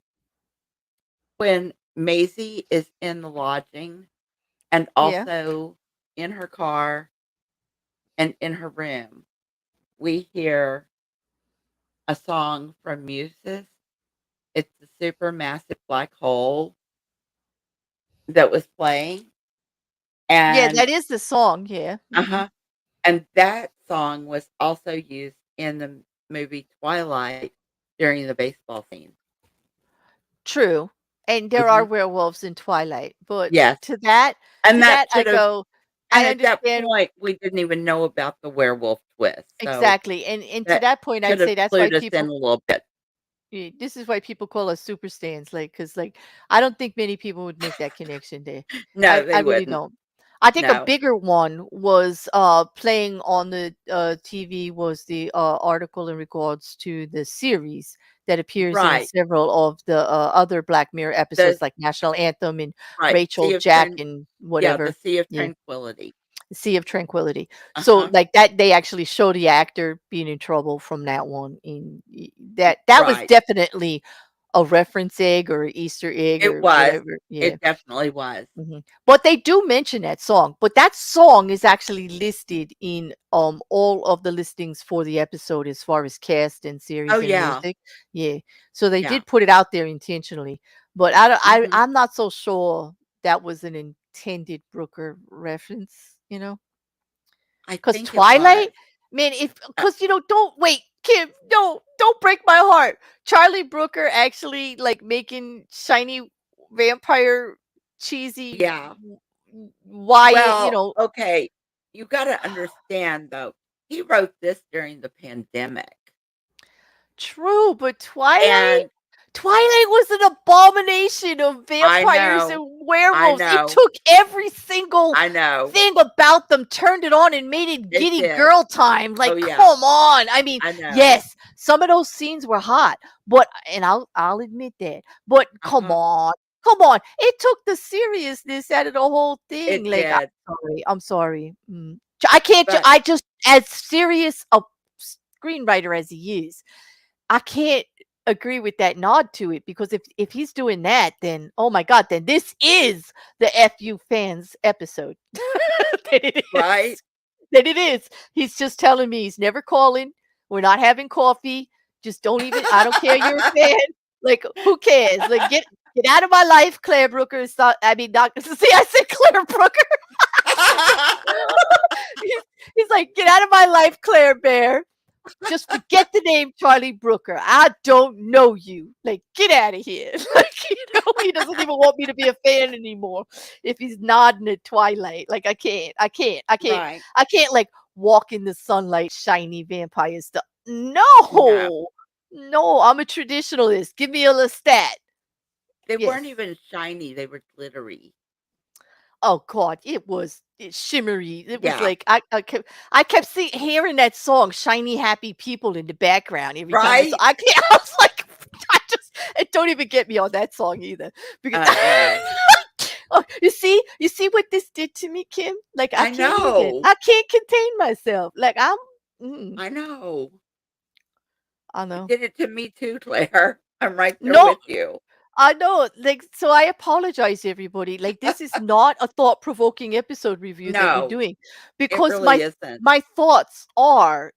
when Maisie is in the lodging and Yeah. also in her car and in her room, we hear a song from Muses. It's the Supermassive Black Hole that was playing, Yeah, and that is the song, yeah. Mhm. uh-huh, and that song was also used in the movie Twilight during the baseball scene. True. And there are Mhm. werewolves in Twilight, but Yes, to that and to that that I should have go, and I at that understand point, we didn't even know about the werewolf twist, so exactly, and to that that point, should I'd have say that's why clued us in people a little bit. this is why people call us super stands, like, because like, I don't think many people would make that connection there. I No, I they really wouldn't. don't. I think a No. bigger one was, playing on the, TV was the, article in regards to the series that appears in Right. several of the, other Black Mirror The episodes, like National Anthem and right, Rachel, Jack, and The whatever. Sea of Yeah. Tranquility. Sea of Tranquility. So, Uh-huh. like, that they actually show the actor being in trouble from that one, and that was Right. definitely a reference egg or a Easter egg It or was. whatever. Yeah. It definitely was. Mhm. But they do mention that song, but that song is actually listed in, all of the listings for the episode as far as cast and Oh, series and yeah. music. Yeah. So they Yeah. did put it out there intentionally, but I don't Mhm. I'm not so sure that was an intended Brooker reference, you know? I 'Cause think it Twilight? was. Man, if Uh, 'cause, don't wait, Kim, no, don't break my heart. Charlie Brooker actually, like, making shiny vampire cheesy yeah. Wyatt, Well, okay. You gotta understand, though, he wrote this during the pandemic, True, but Twilight? and Twilight was an abomination of I vampires know. and I werewolves. It know. took every single I know. thing about them, turned it on, and made it It giddy did. girl time. Oh, Like, yeah. come on. I mean, I know. yes, some of those scenes were hot, but and I'll admit that. But come Uh-huh. on. Come on. It took the seriousness out of the whole thing. It Like, I'm did. sorry. I'm sorry. Mm. I can't. But I just, as serious a screenwriter as he is, I can't agree with that nod to it, because if he's doing that, then oh my god, then this is the FU fans episode. That it right? is. That it is. He's just telling me he's never calling. We're not having coffee. Just don't even. I don't care. You're a fan. Like, who cares? Like, get out of my life, Claire Brooker. I mean, Doctor. See, I said Claire Brooker. he's, he's like, get out of my life, Claire Bear. Just forget the name Charlie Brooker. I don't know you. Like, get out of here. Like, he doesn't even want me to be a fan anymore if he's nodding at Twilight. Like, I can't. Right. I can't like walk in the sunlight, shiny vampire stuff. No. No. No, I'm a traditionalist. Give me a Lestat. They weren't Yes. even shiny, they were glittery. Oh god, it's shimmery. It was Yeah. like I kept hearing that song "Shiny Happy People" in the background every time I saw. Right? I can't. I was like, I just it don't even get me on that song either, because Uh-uh. oh, you see what this did to me, Kim. Like, I I can't even. know. I can't contain myself. Like, mm, I know. I It know. did it to me too, Claire. I'm right there No, with you. I know, like, so I apologize, everybody. Like, this is not a thought-provoking episode review that we're No, doing, it because really isn't. my thoughts are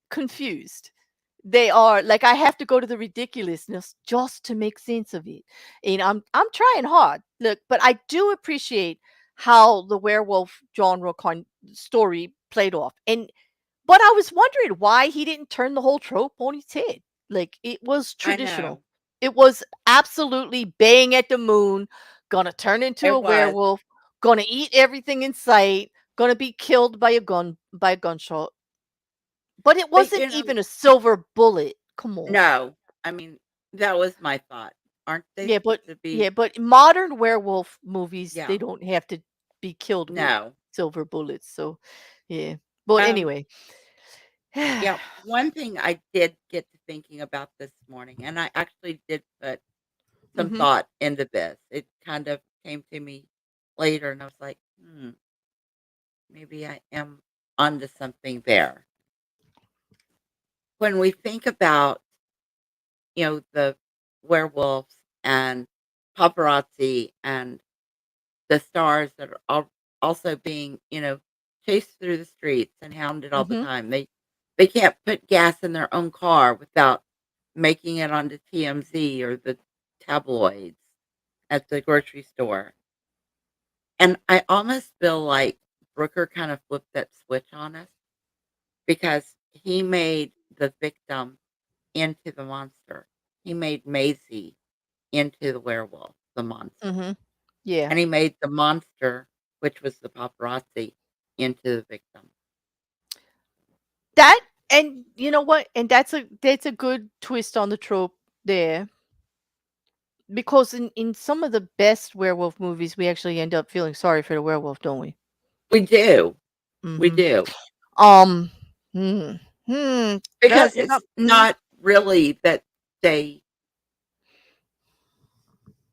confused. They are like, I have to go to the ridiculousness just to make sense of it. And I'm trying hard. Look, but I do appreciate how the werewolf genre story played off. But I was wondering why he didn't turn the whole trope on its head. Like, it was I traditional. know. It was absolutely baying at the moon, gonna turn into a It was. werewolf, gonna eat everything in sight, gonna be killed by a gunshot. But it But, wasn't even a silver bullet. Come on. no. I mean, that was my thought. Aren't they Yeah, supposed to be? but modern werewolf movies, they Yeah. don't have to be killed with No. silver bullets. So, yeah. But Um, anyway. yeah, one thing I did get to thinking about this morning, and I actually did put some Mhm. thought into this. It kind of came to me later, and I was like, maybe I am onto something there. When we think about, the werewolves and paparazzi and the stars that are also being, chased through the streets and hounded all the Mhm. time. They can't put gas in their own car without making it onto TMZ or the tabloids at the grocery store. And I almost feel like Brooker kind of flipped that switch on us because he made the victim into the monster. He made Mazey into the werewolf, the monster. Mhm. Yeah. And he made the monster, which was the paparazzi, into the victim. That, and you know what? And that's a good twist on the trope there, because in some of the best werewolf movies, we actually end up feeling sorry for the werewolf, don't we? We do. We Mhm. do. Um. Hmm. Hmm. That, Because you know. it's not really that they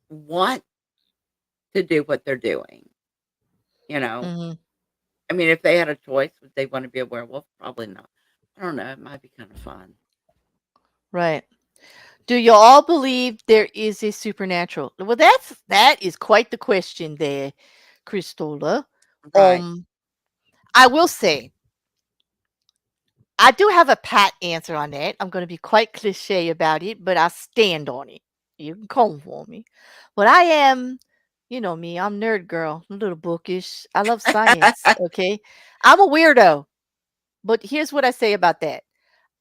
want to do what they're doing, you know? Mhm. I mean, if they had a choice, would they want to be a werewolf? Probably not. I don't know. It might be kind of fun. Right. Do you all believe there is a supernatural? Well, that is quite the question there, Christola. Right. Um, I will say I do have a pat answer on that. I'm going to be quite cliche about it, but I stand on it. You can come for me. But I am, you know me, I'm nerd girl, a little bookish. I love science. Okay. I'm a weirdo. But here's what I say about that.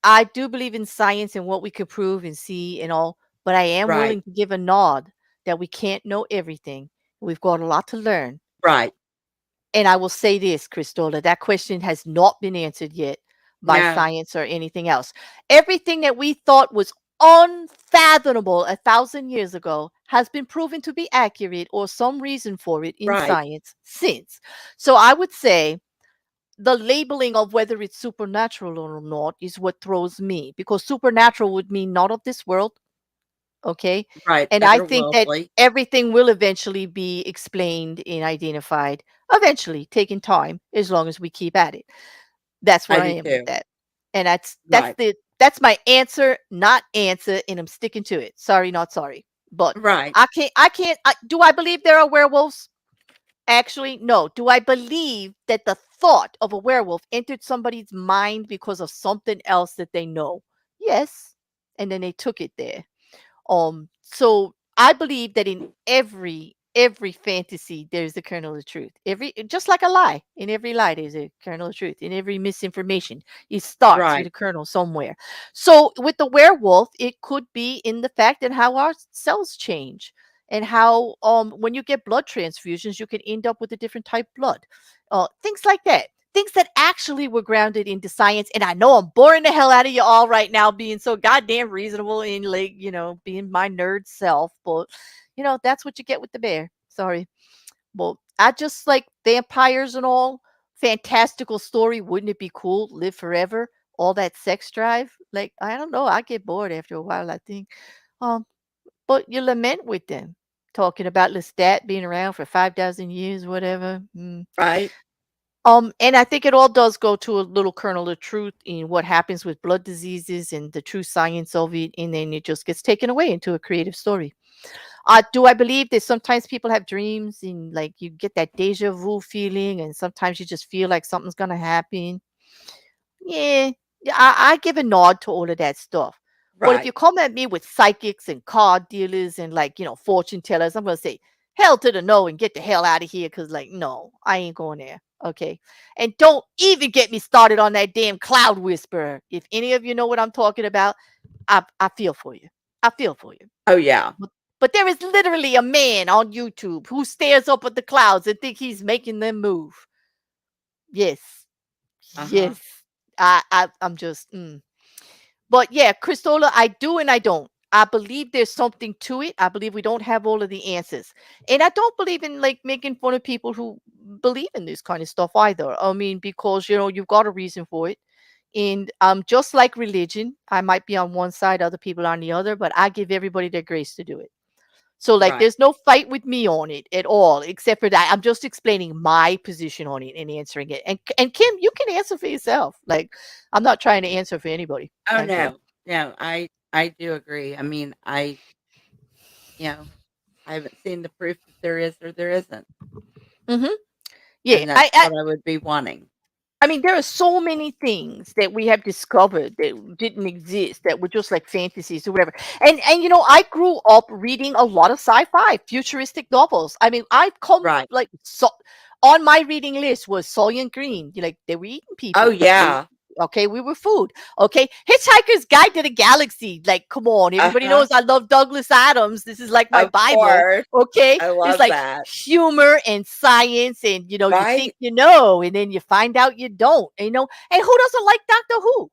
I do believe in science and what we could prove and see and all, but I am Right. willing to give a nod that we can't know everything. We've got a lot to learn. Right. And I will say this, Christola, that question has not been answered yet by No. science or anything else. Everything that we thought was unfathomable 1,000 years ago has been proven to be accurate or some reason for it in Right. science since. So I would say the labeling of whether it's supernatural or not is what throws me, because supernatural would mean not of this world, Okay. Right, And I think that otherworldly. everything will eventually be explained and identified, eventually, taking time, as long as we keep at it. That's I where I do am with too. that. And that's Right. that's my answer, not answer, and I'm sticking to it. Sorry, not sorry. But Right. do I believe there are werewolves? Actually, no. Do I believe that the thought of a werewolf entered somebody's mind because of something else that they know? Yes. And then they took it there. So I believe that in every fantasy there's a kernel of truth. Every Just like a lie. In every lie there's a kernel of truth. In every misinformation, it starts with Right. a kernel somewhere. So with the werewolf, it could be in the fact that how our cells change and how when you get blood transfusions you can end up with a different type blood. Things like that. Things that actually were grounded into science. And I know I'm boring the hell out of you all right now, being so goddamn reasonable and like, being my nerd self. But, that's what you get with the bear. Sorry. Well, I just like vampires and all. Fantastical story. Wouldn't it be cool? Live forever. All that sex drive. Like, I don't know. I get bored after a while, I think. Um, but you lament with them. Talking about Lestat being around for 5,000 years, whatever. Right. And I think it all does go to a little kernel of truth in what happens with blood diseases and the true science of it, and then it just gets taken away into a creative story. Do I believe that sometimes people have dreams and like you get that deja vu feeling, and sometimes you just feel like something's gonna happen? Yeah, yeah, I give a nod to all of that stuff. But if Right. you come at me with psychics and card dealers and like, fortune tellers, I'm gonna say, hell to the no and get the hell out of here. Cause like, no, I ain't going there. Okay. And don't even get me started on that damn cloud whisperer. If any of you know what I'm talking about, I feel for you. I feel for you. Oh, yeah. But, but there is literally a man on YouTube who stares up at the clouds and think he's making them move. Yes. Uh-huh. Yes. I'm just But yeah, Christola, I do and I don't. I believe there's something to it. I believe we don't have all of the answers. And I don't believe in like making fun of people who believe in this kind of stuff either. I mean, because you've got a reason for it. And just like religion, I might be on one side, other people on the other, but I give everybody their grace to do it. So like Right. there's no fight with me on it at all, except for that I'm just explaining my position on it and answering it. And Kim, you can answer for yourself. Like I'm not trying to answer for anybody. Oh, Okay. no. No, I do agree. I mean, you know, I haven't seen the proof that there is or there isn't, Mhm. Yeah. and that's what I would be wanting. I mean, there are so many things that we have discovered that didn't exist that were just like fantasies or whatever. And I grew up reading a lot of sci-fi, futuristic novels. I mean, I've come Right. like so on my reading list was Soylent Green. Like they were eating Oh, people. yeah. Okay, we were food. Okay, Hitchhiker's Guide to the Galaxy. Like, come on, everybody Uh-huh. knows I love Douglas Adams. This is like my Of Bible. course. Okay, I it's love like that. humor and science, and you think Right? you know, and then you find out you don't. And who doesn't like Doctor Who?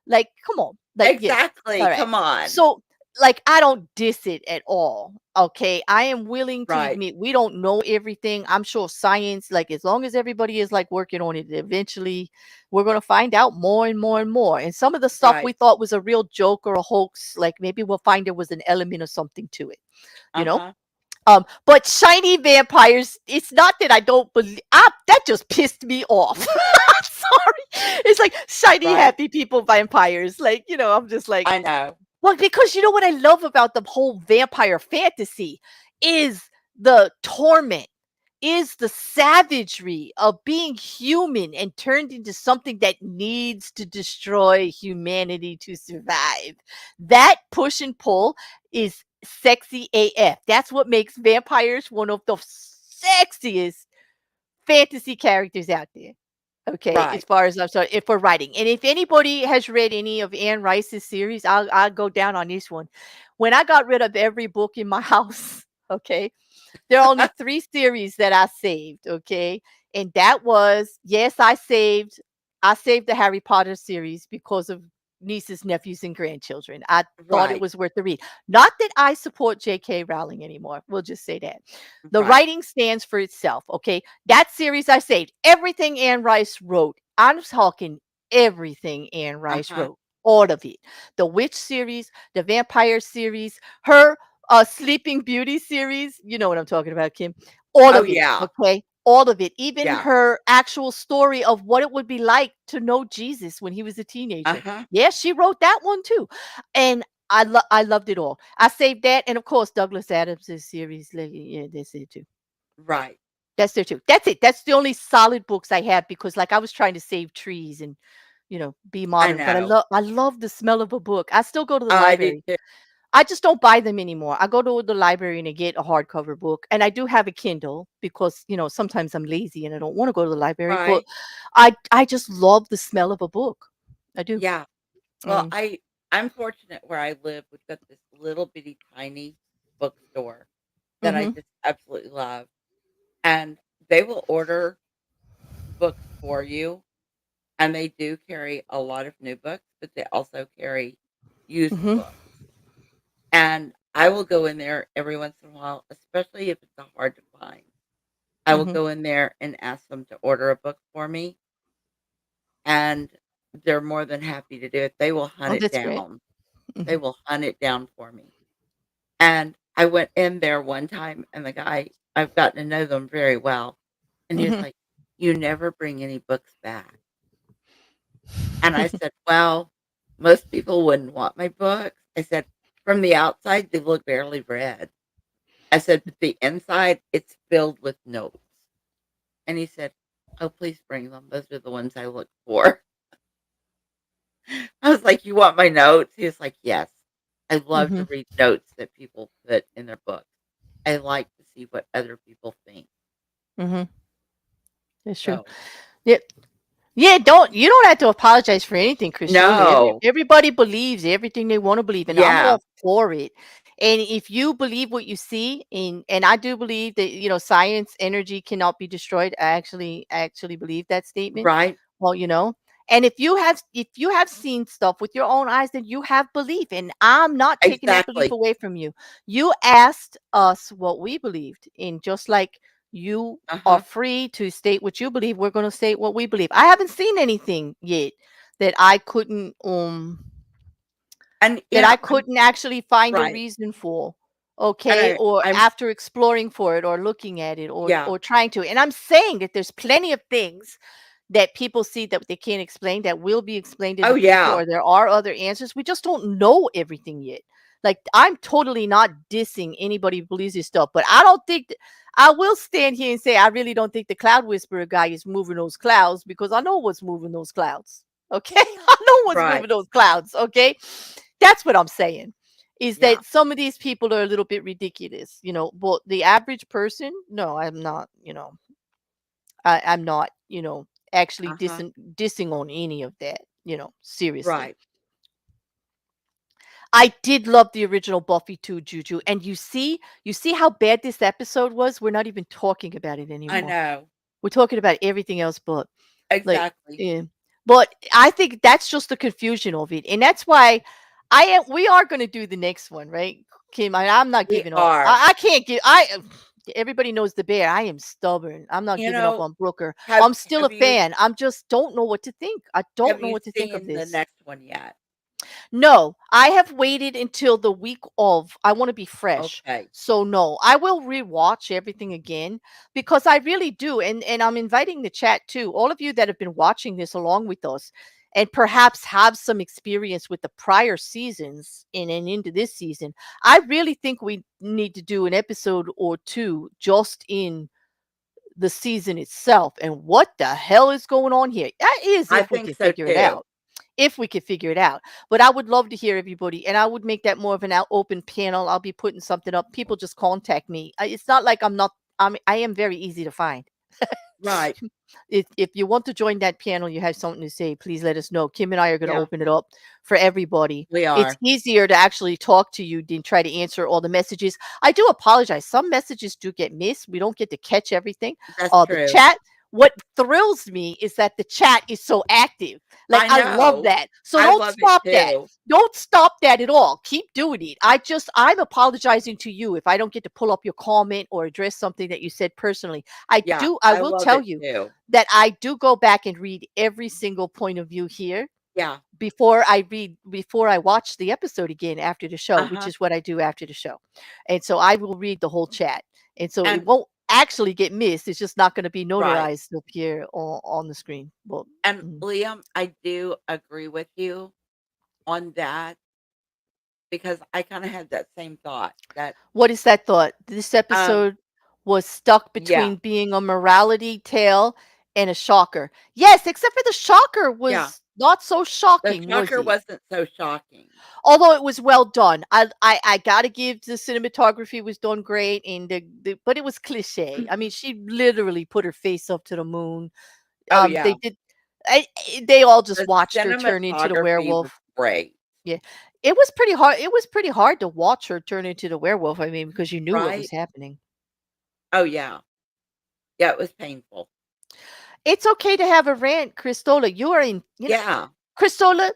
Like, come on, like, yes, Exactly. all right. Come on. So, like, I don't diss it at all. Okay, I am willing to Right. admit we don't know everything. I'm sure science, like, as long as everybody is like working on it, eventually we're going to find out more and more and more. And some of the stuff Right. we thought was a real joke or a hoax, like maybe we'll find there was an element or something to it, you know? Uh-huh. But shiny vampires, it's not that I don't believe, that just pissed me off. Sorry. It's like shiny, Right? happy people vampires. Like, I'm just like, I know. well, because you know what I love about the whole vampire fantasy is the torment, is the savagery of being human and turned into something that needs to destroy humanity to survive. That push and pull is sexy AF. That's what makes vampires one of the sexiest fantasy characters out there. Okay, as Right. far as I'm sorry, if we're writing, and if anybody has read any of Anne Rice's series, I'll go down on this one. When I got rid of every book in my house, okay, there are only 3 series that I saved, okay? And that was yes, I saved the Harry Potter series because of nieces, nephews, and grandchildren. I thought it Right. was worth the read. Not that I support J.K. Rowling anymore. We'll just say that. The Right. writing stands for itself, okay? That series I saved. Everything Anne Rice wrote. I'm talking everything Anne Rice Uh-huh. wrote. all of it. The witch series, the vampire series, her Sleeping Beauty series. You know what I'm talking about, Kim. All Oh, of it. yeah. Okay. All of it. Even Yeah. her actual story of what it would be like to know Jesus when he was a teenager. Uh-huh. Yeah, she wrote that one too. And I loved it all. I saved that, and of course Douglas Adams' series. Yeah, that's it too. Right. That's there too. That's it. That's the only solid books I have because, like, I was trying to save trees and be I modern. But know. I love the smell of a book. I still go to the I do library. too. I just don't buy them anymore. I go to the library and I get a hardcover book, and I do have a Kindle because sometimes I'm lazy and I don't want to go to the library. But Right. I just love the smell of a book. I do. Yeah. Well, Mm. I'm fortunate where I live. We've got this little bitty tiny bookstore that I Mhm. just absolutely love, and they will order books for you, and they do carry a lot of new books, but they also carry used Mhm. books. And I will go in there every once in a while, especially if it's a hard to find. I will Mhm. go in there and ask them to order a book for me, and they're more than happy to do it. They will hunt Oh, it that's great. down. They Mhm. will hunt it down for me. And I went in there one time, and the guy, I've gotten to know them very well, and he was Mhm. like, "You never bring any books back." And I said, "Well, most people wouldn't want my books." I said, "From the outside, they look barely read." I said, "But the inside, it's filled with notes." And he said, "Oh, please bring them. Those are the ones I look for." I was like, "You want my notes?" He was like, "Yes. I love to Mhm. read notes that people put in their books. I like to see what other people think." Mhm. That's true. So, Yeah. Yeah, you don't have to apologize for anything, Christina. no. Everybody believes everything they want to believe, and I'm Yeah. all for it. And if you believe what you see, and I do believe that science energy cannot be destroyed. I actually believe that statement. Right. Well, and if you have seen stuff with your own eyes, then you have belief, and I'm not taking that belief Exactly. away from you. You asked us what we believed, and just like you are Uh-huh. free to state what you believe, we're going to state what we believe. I haven't seen anything yet that I couldn't And, that I couldn't actually find a right. reason for, And okay, or I'm after exploring for it or looking at it or yeah. or trying to. And I'm saying that there's plenty of things that people see that they can't explain that will be explained in Oh, the future, yeah. or there are other answers. We just don't know everything yet. Like, I'm totally not dissing anybody who believes this stuff, but I don't think I will stand here and say I really don't think the cloud whisperer guy is moving those clouds, because I know what's moving those clouds. Okay. I know what's Right. moving those clouds. Okay. That's what I'm saying. Is Yeah. that some of these people are a little bit ridiculous, but the average person, no, I'm not, I'm not, actually Uh-huh. dissing on any of that, seriously. Right. I did love the original Buffy too, Juju. And you see how bad this episode was? We're not even talking about it I anymore. know. We're talking about everything else but, like, Exactly. yeah. But I think that's just the confusion of it. And that's why we are gonna do the next one, right, Kim? I'm not We giving up. are. I can't give I everybody knows the bear. I am stubborn. I'm not You giving up know, on Brooker. have I'm still a have you fan. I'm just don't know what to think. I don't have know you what to think of seen the this. next one yet? No, I have waited until the week of. I want to be fresh. Okay. So no, I will rewatch everything again because I really do. And I'm inviting the chat too. All of you that have been watching this along with us and perhaps have some experience with the prior seasons and into this season. I really think we need to do an episode or two just in the season itself and what the hell is going on here. That is I if we think can so figure it too. out, if we could figure it out. But I would love to hear everybody, and I would make that more of an open panel. I'll be putting something up. People just contact me. It's not like I'm not. I am very easy to find. Right. If you want to join that panel, you have something to say, please let us know. Kim and I are going to Yeah, open it up for everybody. we It's are. easier to actually talk to you than try to answer all the messages. I do apologize. Some messages do get missed. We don't get to catch everything. That's The true. chat, what thrills me is that the chat is so active. Like, I I love know. that. So I don't love it stop that. too. Don't stop that at all. Keep doing it. I'm apologizing to you if I don't get to pull up your comment or address something that you said personally. Yeah, I I will love tell it you too. that I do go back and read every single point of view here. Yeah. before I watch the episode again after the show, which Uh-huh. is what I do after the show. And so I will read the whole chat. And so it And won't actually get missed. It's just not going to be right. notarized up here on the screen. Well, And mm. Liam, I do agree with you on that because I kinda had that same thought that, What is that thought? This um episode was stuck yeah, between being a morality tale and a shocker. Yes, except for the shocker yeah. was not so The shocking, was shocker it? wasn't so shocking. Although it was well done. I gotta give the cinematography was done great and but it was cliche. I mean, she literally put her face up to the moon. Oh, They yeah. did they all just The watched her turn into the cinematography was werewolf. great, Yeah. It was pretty hard to watch her turn into the werewolf, I mean, because you knew what was right? happening. Oh, yeah. Yeah, it was painful. It's okay to have a rant, Cristola. Yeah, Cristola,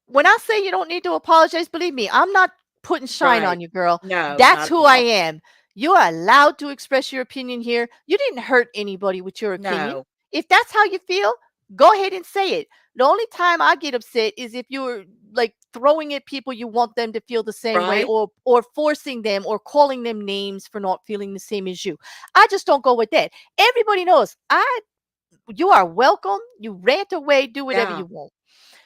when I say you don't need to apologize, believe me, I'm not putting shine right. on you, girl. No, That's not who at I all. am. You are allowed to express your opinion here. You didn't hurt anybody with your opinion. No, If that's how you feel, go ahead and say it. The only time I get upset is if you're like throwing at people you want them to feel the same way, right? or forcing them or calling them names for not feeling the same as you. I just don't go with that. Everybody knows you are welcome. You rant away, do whatever Yeah, you want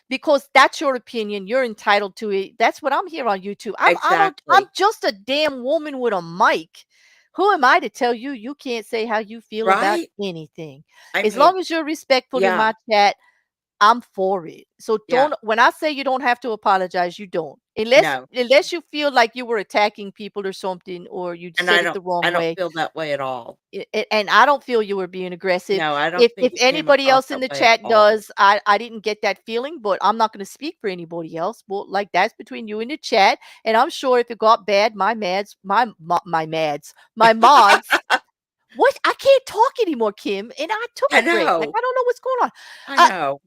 because that's your opinion. You're entitled to it. That's what I'm here on YouTube. I'm exactly. just a damn woman with a mic. Who am I to tell you you can't say how you feel about Right? anything? I As mean, long as you're respectful in yeah, my chat, I'm for it. So yeah. don't when I say you don't have to apologize, you don't. Unless No, unless you feel like you were attacking people or something or you and said it the I wrong don't way. feel that way at all. And I don't feel you were being aggressive. No, I don't If think it came anybody across else in that the way at chat all. does, I didn't get that feeling, but I'm not going to speak for anybody else. Well, like that's between you and the chat, and I'm sure if it got bad, my mods. What? I can't talk anymore, Kim, and I took I a break. Like know, I don't know what's going on. I Uh, know.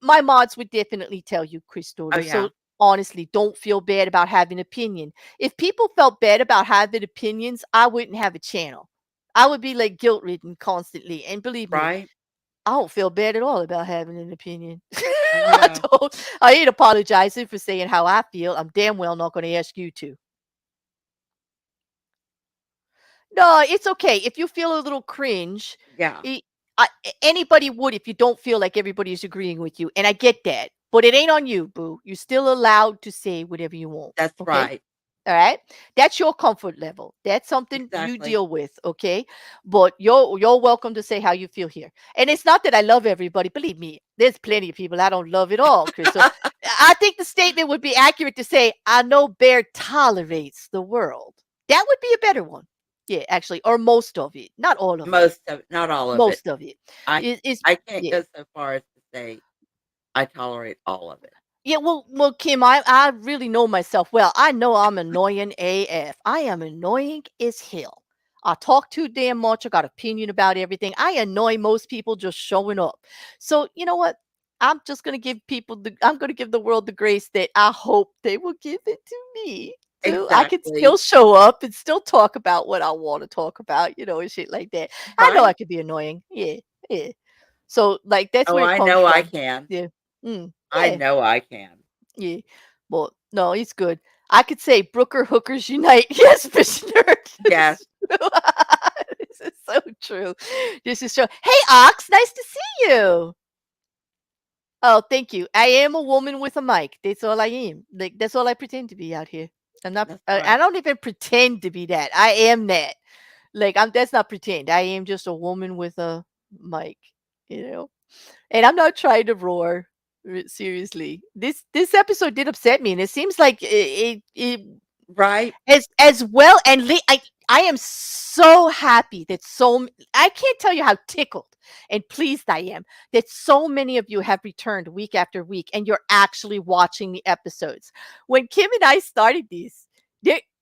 my mods would definitely tell you, Oh, Cristola. So yeah. honestly, don't feel bad about having opinion. If people felt bad about having opinions, I wouldn't have a channel. I would be like guilt ridden constantly. And believe me, Right? I don't feel bad at all about having an opinion. I I know. don't. I ain't apologizing for saying how I feel. I'm damn well not going to ask you to. No, it's okay. If you feel a little cringe, Yeah, I anybody would if you don't feel like everybody is agreeing with you, and I get that. But it ain't on you, boo. You're still allowed to say whatever you want. that's Okay? right. All right? That's your comfort level. That's something you Exactly. deal with, okay? But you're welcome to say how you feel here. And it's not that I love everybody. Believe me, there's plenty of people I don't love at all, Chris. So I think the statement would be accurate to say I know Bear tolerates the world. That would be a better one. Yeah, actually, or most of it, not all of it. Most of it, not all of it. Most of it I is I can't yeah. go so far as to say I tolerate all of it. Yeah, well, Kim, I really know myself well. I know I'm annoying AF. I am annoying as hell. I talk too damn much. I got opinion about everything. I annoy most people just showing up. So you know what? I'm gonna give the world the grace that I hope they will give it to me. So I can still Exactly. show up and still talk about what I want to talk about, and shit like that. I know I Right? could be annoying. Yeah, yeah. So like that's Oh, where it I comes know I from. can. Yeah. I Yeah. know I can. Yeah. Well, no, he's good. I could say Brooker hookers unite. Yes, fish nerd. This Yes. is true. This is so true. This is true. Hey, Ox, nice to see you. Oh, thank you. I am a woman with a mic. That's all I am. Like that's all I pretend to be out here. I'm not. That's I right. don't even pretend to be that. I am that. Like I'm. That's not pretend. I am just a woman with a mic. You know. And I'm not trying to roar. Seriously, this episode did upset me, and it seems like it Right? as well. And I am so happy that I can't tell you how tickled and pleased I am that so many of you have returned week after week, and you're actually watching the episodes. When Kim and I started these.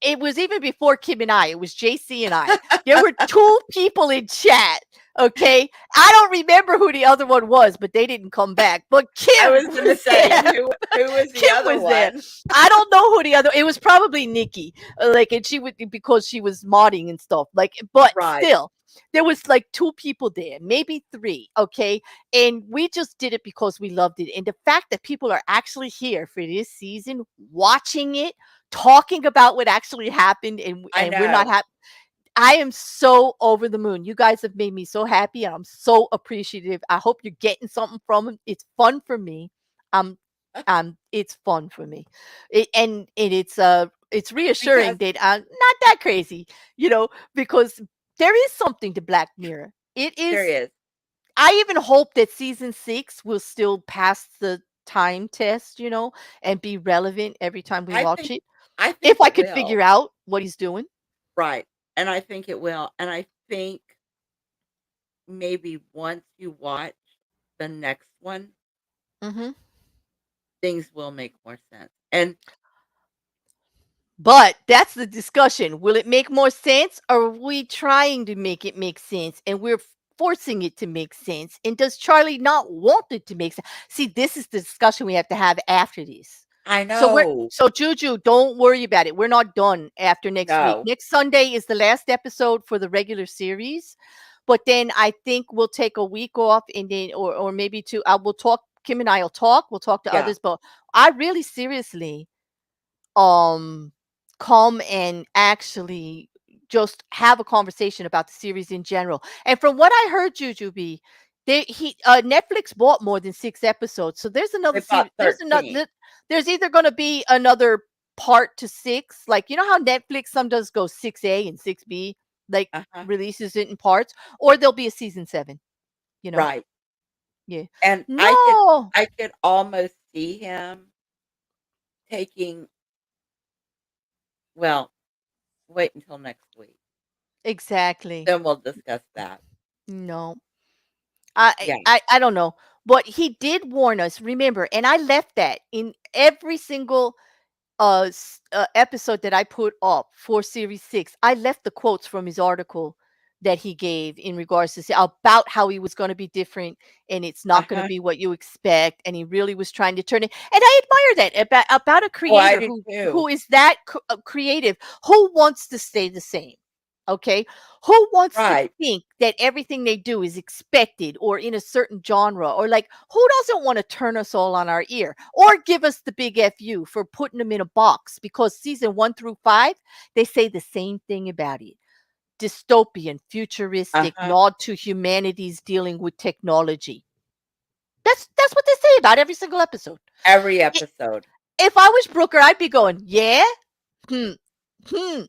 It was even before Kim and I. It was JC and I. There were two people in chat Okay, I don't remember who the other one was, but they didn't come back. But I Kim was gonna was say, there. who was the Kim other was there. one? I don't know who the other. It was probably Nikki. Like, and she would because she was modding and stuff. Like, but Right. still, there was like two people there, maybe three. Okay, and we just did it because we loved it. And the fact that people are actually here for this season, watching it, talking about what actually happened, I and we're not know. happy. I am so over the moon. You guys have made me so happy, and I'm so appreciative. I hope you're getting something from it. It's fun for me. Um, it's fun for me, it's reassuring Because that I'm not that crazy, you know, because there is something to Black Mirror. It there is. is. I even hope that season 6 will still pass the time test, and be relevant every time we I watch think it. I If think I it could will. figure out what he's doing. Right. And I think it will. And I think maybe once you watch the next one, Hmm. things will make more sense. And But that's the discussion. Will it make more sense, or are we trying to make it make sense and we're forcing it to make sense? And does Charlie not want it to make sense? See, this is the discussion we have to have after this. I So we're know. so Juju, don't worry about it. We're not done after next week. No. Next Sunday is the last episode for the regular series. But then I think we'll take a week off and then or maybe two. I will talk Kim and I will talk. We'll talk to Yeah. others, but I really seriously um come and actually just have a conversation about the series in general. And from what I heard, Jujubee, Netflix bought more than 6 episodes, so there's another They bought series. There's another. 13. There's either going to be another part to 6, like how Netflix sometimes goes 6A and 6B, like Uh-huh. releases it in parts, or there'll be a season 7. You know, Right. yeah. And No, I could almost see him taking, well, wait until next week. exactly. Then we'll discuss that. No. I Yeah. I don't know, but he did warn us. Remember, and I left that in every single episode that I put up for series 6. I left the quotes from his article that he gave in regards to about how he was going to be different and it's not going to Uh-huh. be what you expect, and he really was trying to turn it. And I admire that about a Oh, I creator do who too. is that creative, who wants to stay the same. Okay, who wants to Right. think that everything they do is expected or in a certain genre, or like who doesn't want to turn us all on our ear or give us the big fu for putting them in a box? Because season 1 through 5, they say the same thing about it: dystopian, futuristic, Uh-huh. nod to humanity's dealing with technology. That's what they say about every single episode. Every I- episode. if I was Brooker, I'd be going, yeah, hmm, hmm.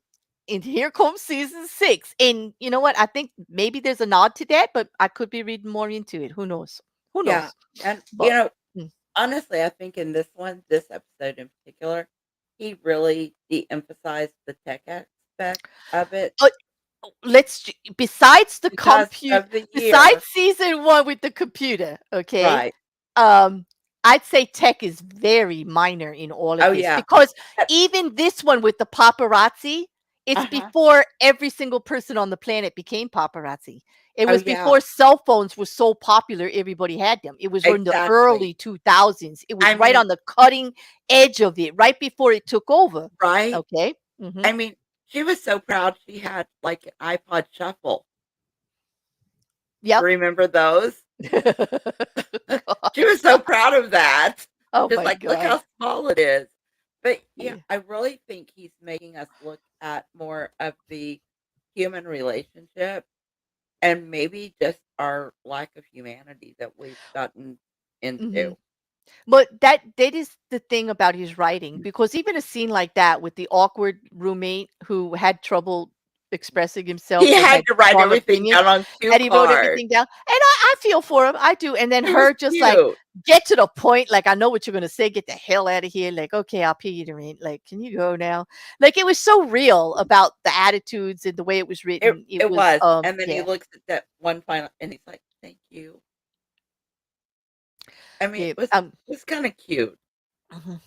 And here comes season 6. And you know what? I think maybe there's a nod to that, but I could be reading more into it. Who knows? Who Yeah. knows? And, But mm, honestly, I think in this one, this episode in particular, he really de-emphasized the tech aspect of it uh, besides the because compute, of the besides year. season 1 with the computer, okay? Right. um I'd say tech is very minor in all of Oh, this, yeah. because But even this one with the paparazzi, it's uh-huh. before every single person on the planet became paparazzi. It Oh, was yeah. before cell phones were so popular everybody had them. It was in the Exactly. early 2000s. It was I right mean, on the cutting edge of it, right before it took over. right? Okay. Hmm. I mean, she was so proud she had, like, an iPod Shuffle. Yep. Remember those? She was so proud of that. Oh Just my like, "Look god. how small it is." But, yeah, Yeah. I really think he's making us look at more of the human relationship and maybe just our lack of humanity that we've gotten Hmm. into. But that is the thing about his writing, because even a scene like that with the awkward roommate who had trouble expressing himself He but had had to write strong everything opinions, down on cue and he wrote cards. everything down. And I feel for him. I do. And then He was her just like, cute. get to the point, like, I know what you're gonna say, get the hell out of here. Like, okay, I'll pay you to rent. Like, can you go now? Like, it was so real about the attitudes and the way it was written. It It was was, and then he yeah. looks at that one final and he's like, "Thank you." I mean, Yeah. it was kinda cute. Mhm,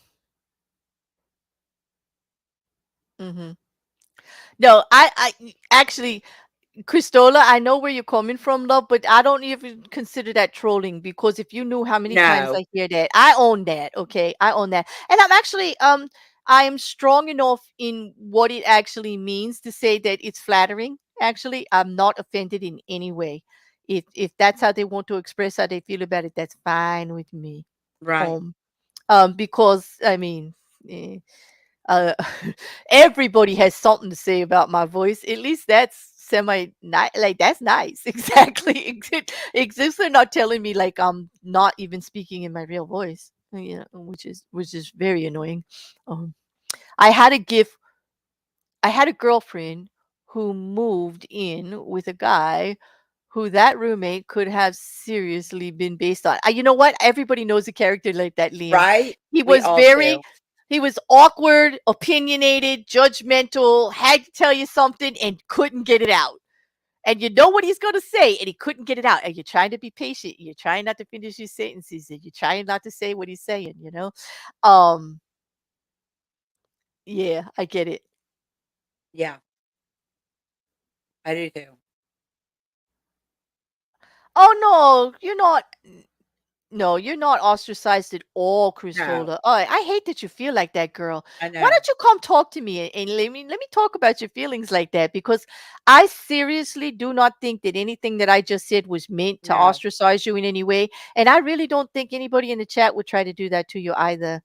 mhm. No, I actually, Christola, I know where you're coming from, love, but I don't even consider that trolling because if you knew how many times No. I hear that, I own that. Okay, I own that, and I'm actually I am strong enough in what it actually means to say that it's flattering. Actually, I'm not offended in any way. If that's how they want to express how they feel about it, that's fine with me. Right. Um, because I mean. Uh, everybody has something to say about my voice. At least that's semi like that's nice. Exactly. Except they're not telling me like I'm not even speaking in my real voice. Which is very annoying. Um, I had a gift. I had a girlfriend who moved in with a guy who that roommate could have seriously been based on. You know what? Everybody knows a character like that, Liam. Right? He We was all very do. he was awkward, opinionated, judgmental, had to tell you something and couldn't get it out. And you know what he's going to say, and he couldn't get it out. And you're trying to be patient. You're trying not to finish your sentences, and you're trying not to say what he's saying. Um, yeah, I get it. Yeah, I do too. Oh no, you're not. No, you're not ostracized at all, No, Christola. Oh, I hate that you feel like that, girl. I Why know. don't you come talk to me and let me talk about your feelings like that? Because I seriously do not think that anything that I just said was meant to No. ostracize you in any way, and I really don't think anybody in the chat would try to do that to you either.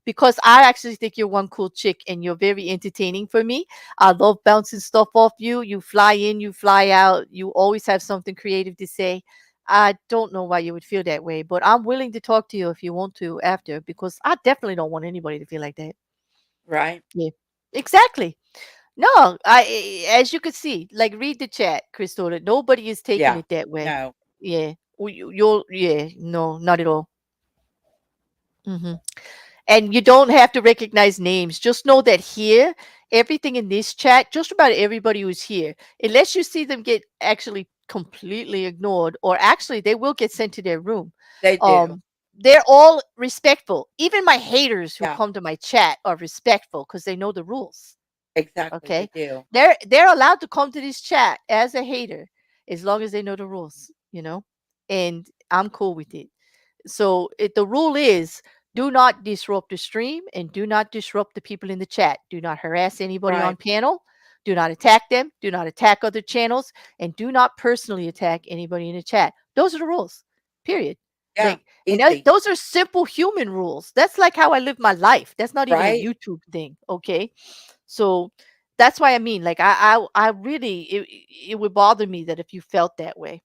Because I actually think you're one cool chick and you're very entertaining for me. I love bouncing stuff off you. You fly in, you fly out. You always have something creative to say. I don't know why you would feel that way, but I'm willing to talk to you if you want to after because I definitely don't want anybody to feel like that. Right? Yeah. Exactly. No, as you could see, like read the chat, Christopher. Nobody is taking Yeah. it that way. No. Yeah. Yeah, no, not at all. Hmm. And you don't have to recognize names. Just know that here, everything in this chat, just about everybody who's here, unless you see them get actually completely ignored, or actually they will get sent to their room. They do. Um, they're all respectful. Even my haters who Yeah. come to my chat are respectful because they know the rules. Exactly. They Okay, do. they're allowed to come to this chat as a hater as long as they know the rules. And I'm cool with it. So the rule is do not disrupt the stream and do not disrupt the people in the chat. Do not harass anybody on Right. panel. Do not attack them. Do not attack other channels. And do not personally attack anybody in the chat. Those are the rules. Period. Yeah. Like, and Easy. those are simple human rules. That's like how I live my life. That's not even a Right? YouTube thing. Okay. So that's why I mean, like, I really, it would bother me that if you felt that way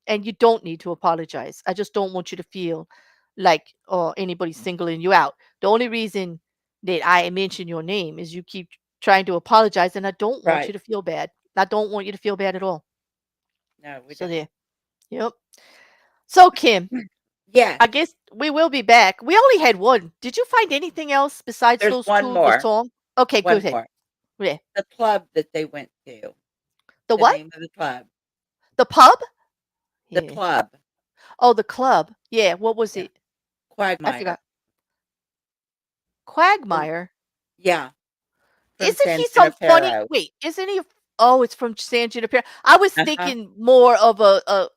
and you don't need to apologize. I just don't want you to feel like anybody's singling you out. The only reason that I mention your name is you keep trying to apologize, and I don't want you Right. to feel bad. I don't want you to feel bad at all. No, we So don't. there. Yep. So Kim, Yes. I guess we will be back. We only had one. Did you find anything else besides There's those one two? The more. song. Okay, go One ahead. more. Yeah. The club that they went to. The The what? name of the club. The pub? The Yeah. club. Oh, the club. Yeah. What was Yeah. it? I Quagmire. forgot. From Quagmire. yeah. From Isn't San he some funny Junipero. wait, isn't he oh, it's from San Junipero. I was Uh-huh. thinking more of a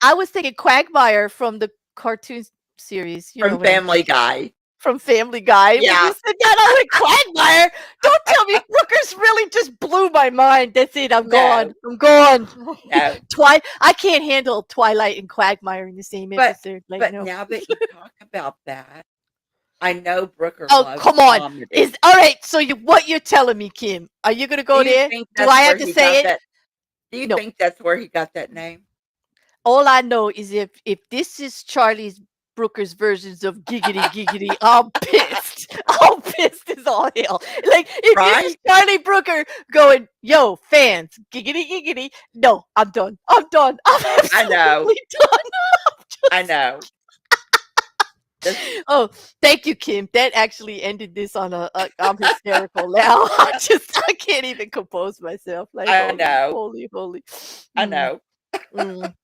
I was thinking Quagmire from the cartoon series, you know From what I'm Family thinking, Guy. from Family Guy. When you Yeah. said that, I went, "Quagmire? Don't tell me Brooker's really just blew my mind. That's it, I'm gone. No. I'm gone." No. I can't handle Twilight and Quagmire in the same But episode, like, but no. now that you talk about that, I know Brooker Oh, loves come on. Is comedy. alright, so what you're telling me, Kim, are you gonna Do go you there? think Do that's I have where to he say got it? that do you No. think that's where he got that name? All I know is if this is Charlie's Brooker's versions of giggity giggity, I'm pissed. I'm pissed as all hell. Like if this is Right? Charlie Brooker going, yo, fans, giggity giggity, no, I'm done. I'm done. I'm I know. absolutely done. I Just know. This oh, thank you, Kim. That actually ended this on I'm hysterical now. I can't even compose myself. Like I holy, know. holy, holy. I Mm, know. mm.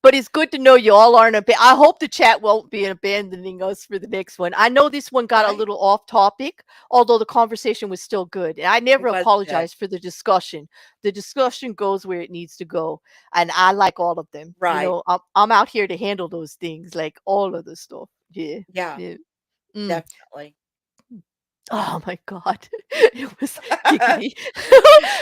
But it's good to know you all aren't I hope the chat won't be abandoning us for the next one. I know this one got a Right? little off topic, although the conversation was still good. And I It never was good. apologize for the discussion. The discussion goes where it needs to go, and I like all of them. Right. I'm out here to handle those things, like all of the stuff. Yeah, Yeah, yeah. Mm. definitely. Oh my god. It was giggity.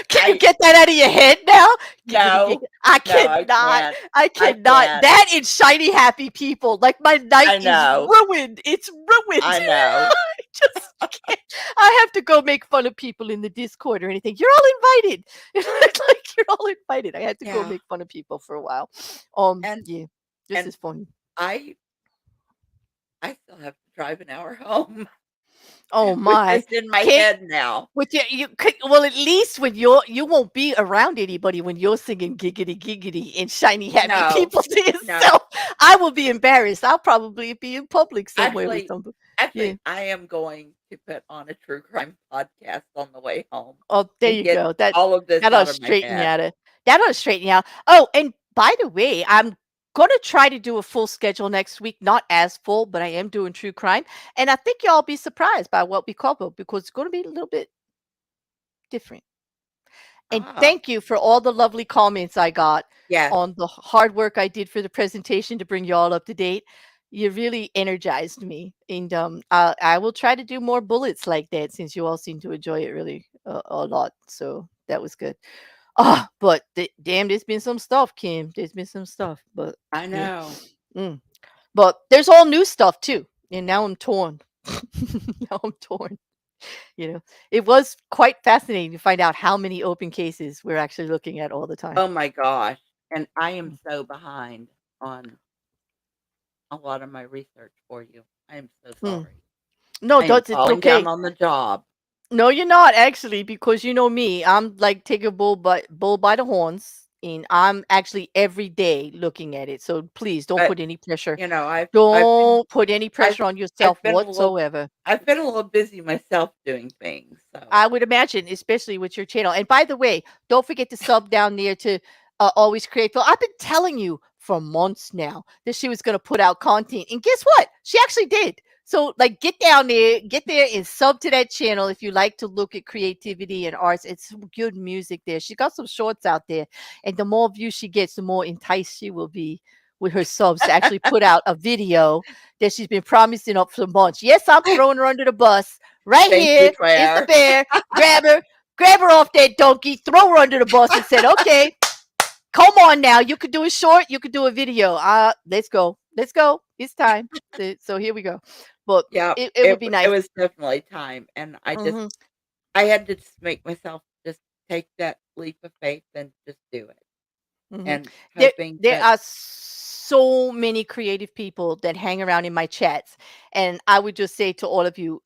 Can you I get that out of your head now? Giggity no, giggity. I no, I cannot. can't. I I cannot. can't. That is shiny happy people. Like my night I is know. ruined. It's ruined. I know. I just can't. I have to go make fun of people in the Discord or anything. You're all invited. Like you're all invited. I had to go Yeah. make fun of people for a while. And Yeah. This and is fun. I I still have to drive an hour home Oh with my. this in my Can't head now. With you could well, at least when you won't be around anybody when you're singing giggity giggity and shiny happy No. people to No. yourself. I will be embarrassed. I'll probably be in public somewhere with Actually somebody. Yeah. actually, I am going to put on a true crime podcast on the way home Oh, there and you get go. That all of this that'll out of my straighten you head. out of that'll straighten you out. Oh, and by the way, I'm gonna try to do a full schedule next week. Not as full, but I am doing true crime. And I think y'all be surprised by what we cover because it's gonna be a little bit different. And Ah, thank you for all the lovely comments I got yes. on the hard work I did for the presentation to bring you all up to date. You really energized me, and I will try to do more bullets like that since you all seem to enjoy it really a lot. So that was good. But damn, there's been some stuff, Kim. There's been some stuff, but I yeah. know. Mm. But there's all new stuff too, and now I'm torn. Now I'm torn. You know, it was quite fascinating to find out how many open cases we're actually looking at all the time. Oh my gosh, and I am Mm. so behind on a lot of my research for you. I am so Mm. sorry. No, I am it's falling down okay. on the job. No, you're not actually, because you know me. I'm like take a bull by the horns, and I'm actually every day looking at it. So please don't But, put any pressure. you know, Don't put any I've pressure on yourself I've been a little whatsoever. I've been a little busy myself doing things, so I would imagine, especially with your channel. And by the way, don't forget to sub down there to Always Create. I've been telling you for months now that she was going to put out content. And guess what? She actually did. So, like, get there and sub to that channel if you like to look at creativity and arts. It's some good music there. She got some shorts out there. And the more views she gets, the more enticed she will be with her subs to actually put out a video that she's been promising up for months. Yes, I'm throwing her under the bus. Right thank you, here is the Claire. bear. Grab her off that donkey, throw her under the bus, and said, "Okay, come on now. You could do a short. You could do a video. Let's go. Let's go. It's time." So here we go. But Yeah, it would be it nice. was definitely time, and Hmm. I had to just make myself just take that leap of faith and just do it, Hmm. and There, hoping there that are so many creative people that hang around in my chats, and I would just say to all of you,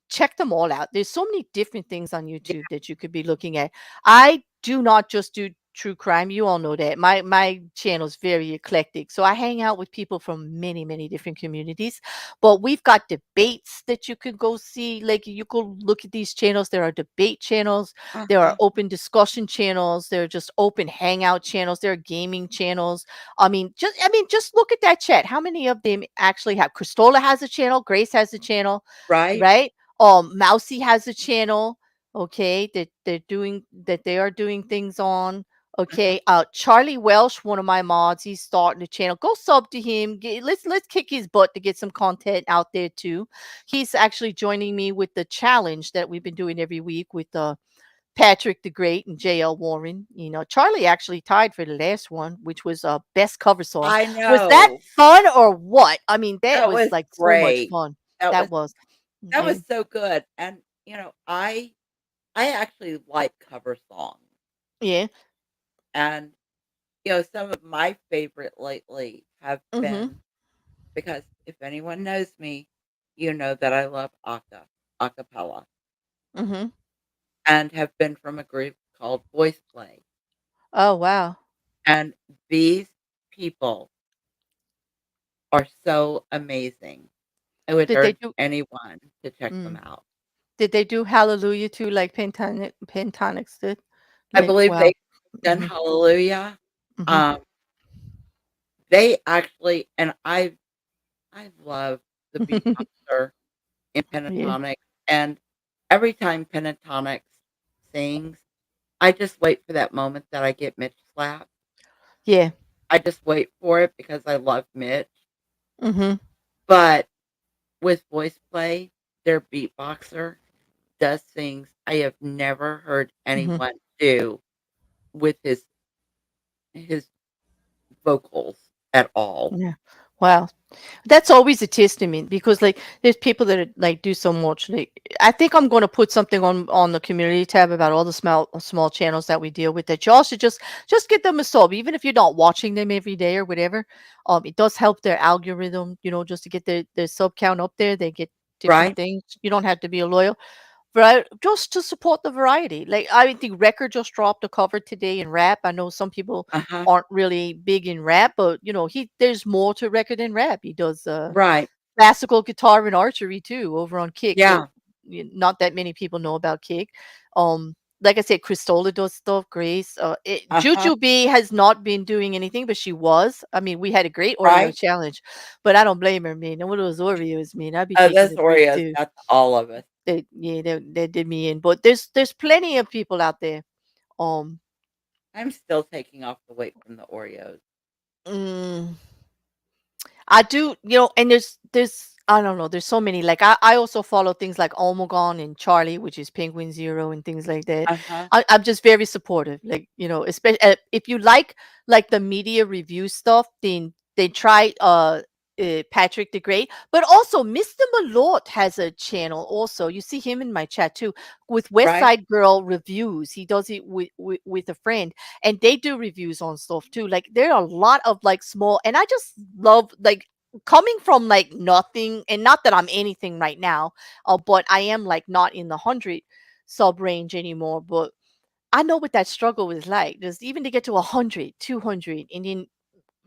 check them all out. There's so many different things on yeah, YouTube that you could be looking at. I do not just do true crime. You all know that my channel is very eclectic, so I hang out with people from many different communities. But we've got debates that you could go see. Like you could look at these channels. There are debate channels, there are uh-huh, open discussion channels. There are just open hangout channels. There are gaming channels. I mean, just look at that chat. How many of them actually have? Cristola has a channel. Grace has a channel, right? right? Mousy has a channel. Okay, that they are doing things on. Uh-huh. Okay, Charlie Welsh, one of my mods, he's starting a channel. Go sub to him. Let's kick his butt to get some content out there too. He's actually joining me with the challenge that we've been doing every week with Patrick the Great and J.L. Warren. Charlie actually tied for the last one, which was best cover song. I Was that know. fun or what? I mean, that That was was like so much great. fun. That That was was. that Yeah. was so good, and, I actually like cover songs, Yeah. and, some of my favorite lately have Mhm. been because if anyone knows me, you know that I love acapella, Mhm. and have been from a group called Voice Play, Oh, wow. and these people are so amazing. I would Did they urge do anyone to check them mm, out. did they do Hallelujah too like Pentatonix did? I Like, believe wow. they've done Mhm. Hallelujah. Mhm. Um, They actually and I love the beatboxer in Yeah. Pentatonics, and every time Pentatonics sings, I just wait for that moment that I get Mitch slapped. Yeah. I just wait for it because I love Mitch. Mhm. But with voice play, their beatboxer does things I have never heard Mhm. anyone do with his vocals at all. Yeah. Wow. That's always a testament because like there's people that are, like do so much. Like I think I'm going to put something on the community tab about all the small channels that we deal with. That y'all should just get them a sub, even if you're not watching them every day or whatever. It does help their algorithm, just to get their sub count up there. They get different Right? things. You don't have to be a loyal. Right, just to support the variety. Like I think Record just dropped a cover today in rap. I know some people Uh-huh. aren't really big in rap, but he there's more to Record than rap. He does Right. classical guitar and archery too over on Kick that Yeah. not that many people know about Kick. Like I said, Cristola does stuff. Grace, Uh-huh. Juju B has not been doing anything, but she was. I mean, we had a great Oreo Right? challenge, but I don't blame her, man. And what those Oreos, man, I'd be Oh, taking those a drink Oreos too. got to all of us. They did me in, but there's plenty of people out there. Um, I'm still taking off the weight from the Oreos. mm, I do, and there's I don't know, there's so many. Like I also follow things like Omegon and Charlie, which is Penguin Zero and things like that. Uh-huh. I'm just very supportive. Like, especially if you like the media review stuff, then they try Patrick the Great, but also Mr. Malort has a channel also. You see him in my chat too with West Right? Side Girl reviews. He does it with a friend and they do reviews on stuff too. Like there are a lot of like small, and I just love like coming from like nothing, and not that I'm anything right now, but I am like not in the 100 sub range anymore. But I know what that struggle is like. Just even to get to 100, 200, and then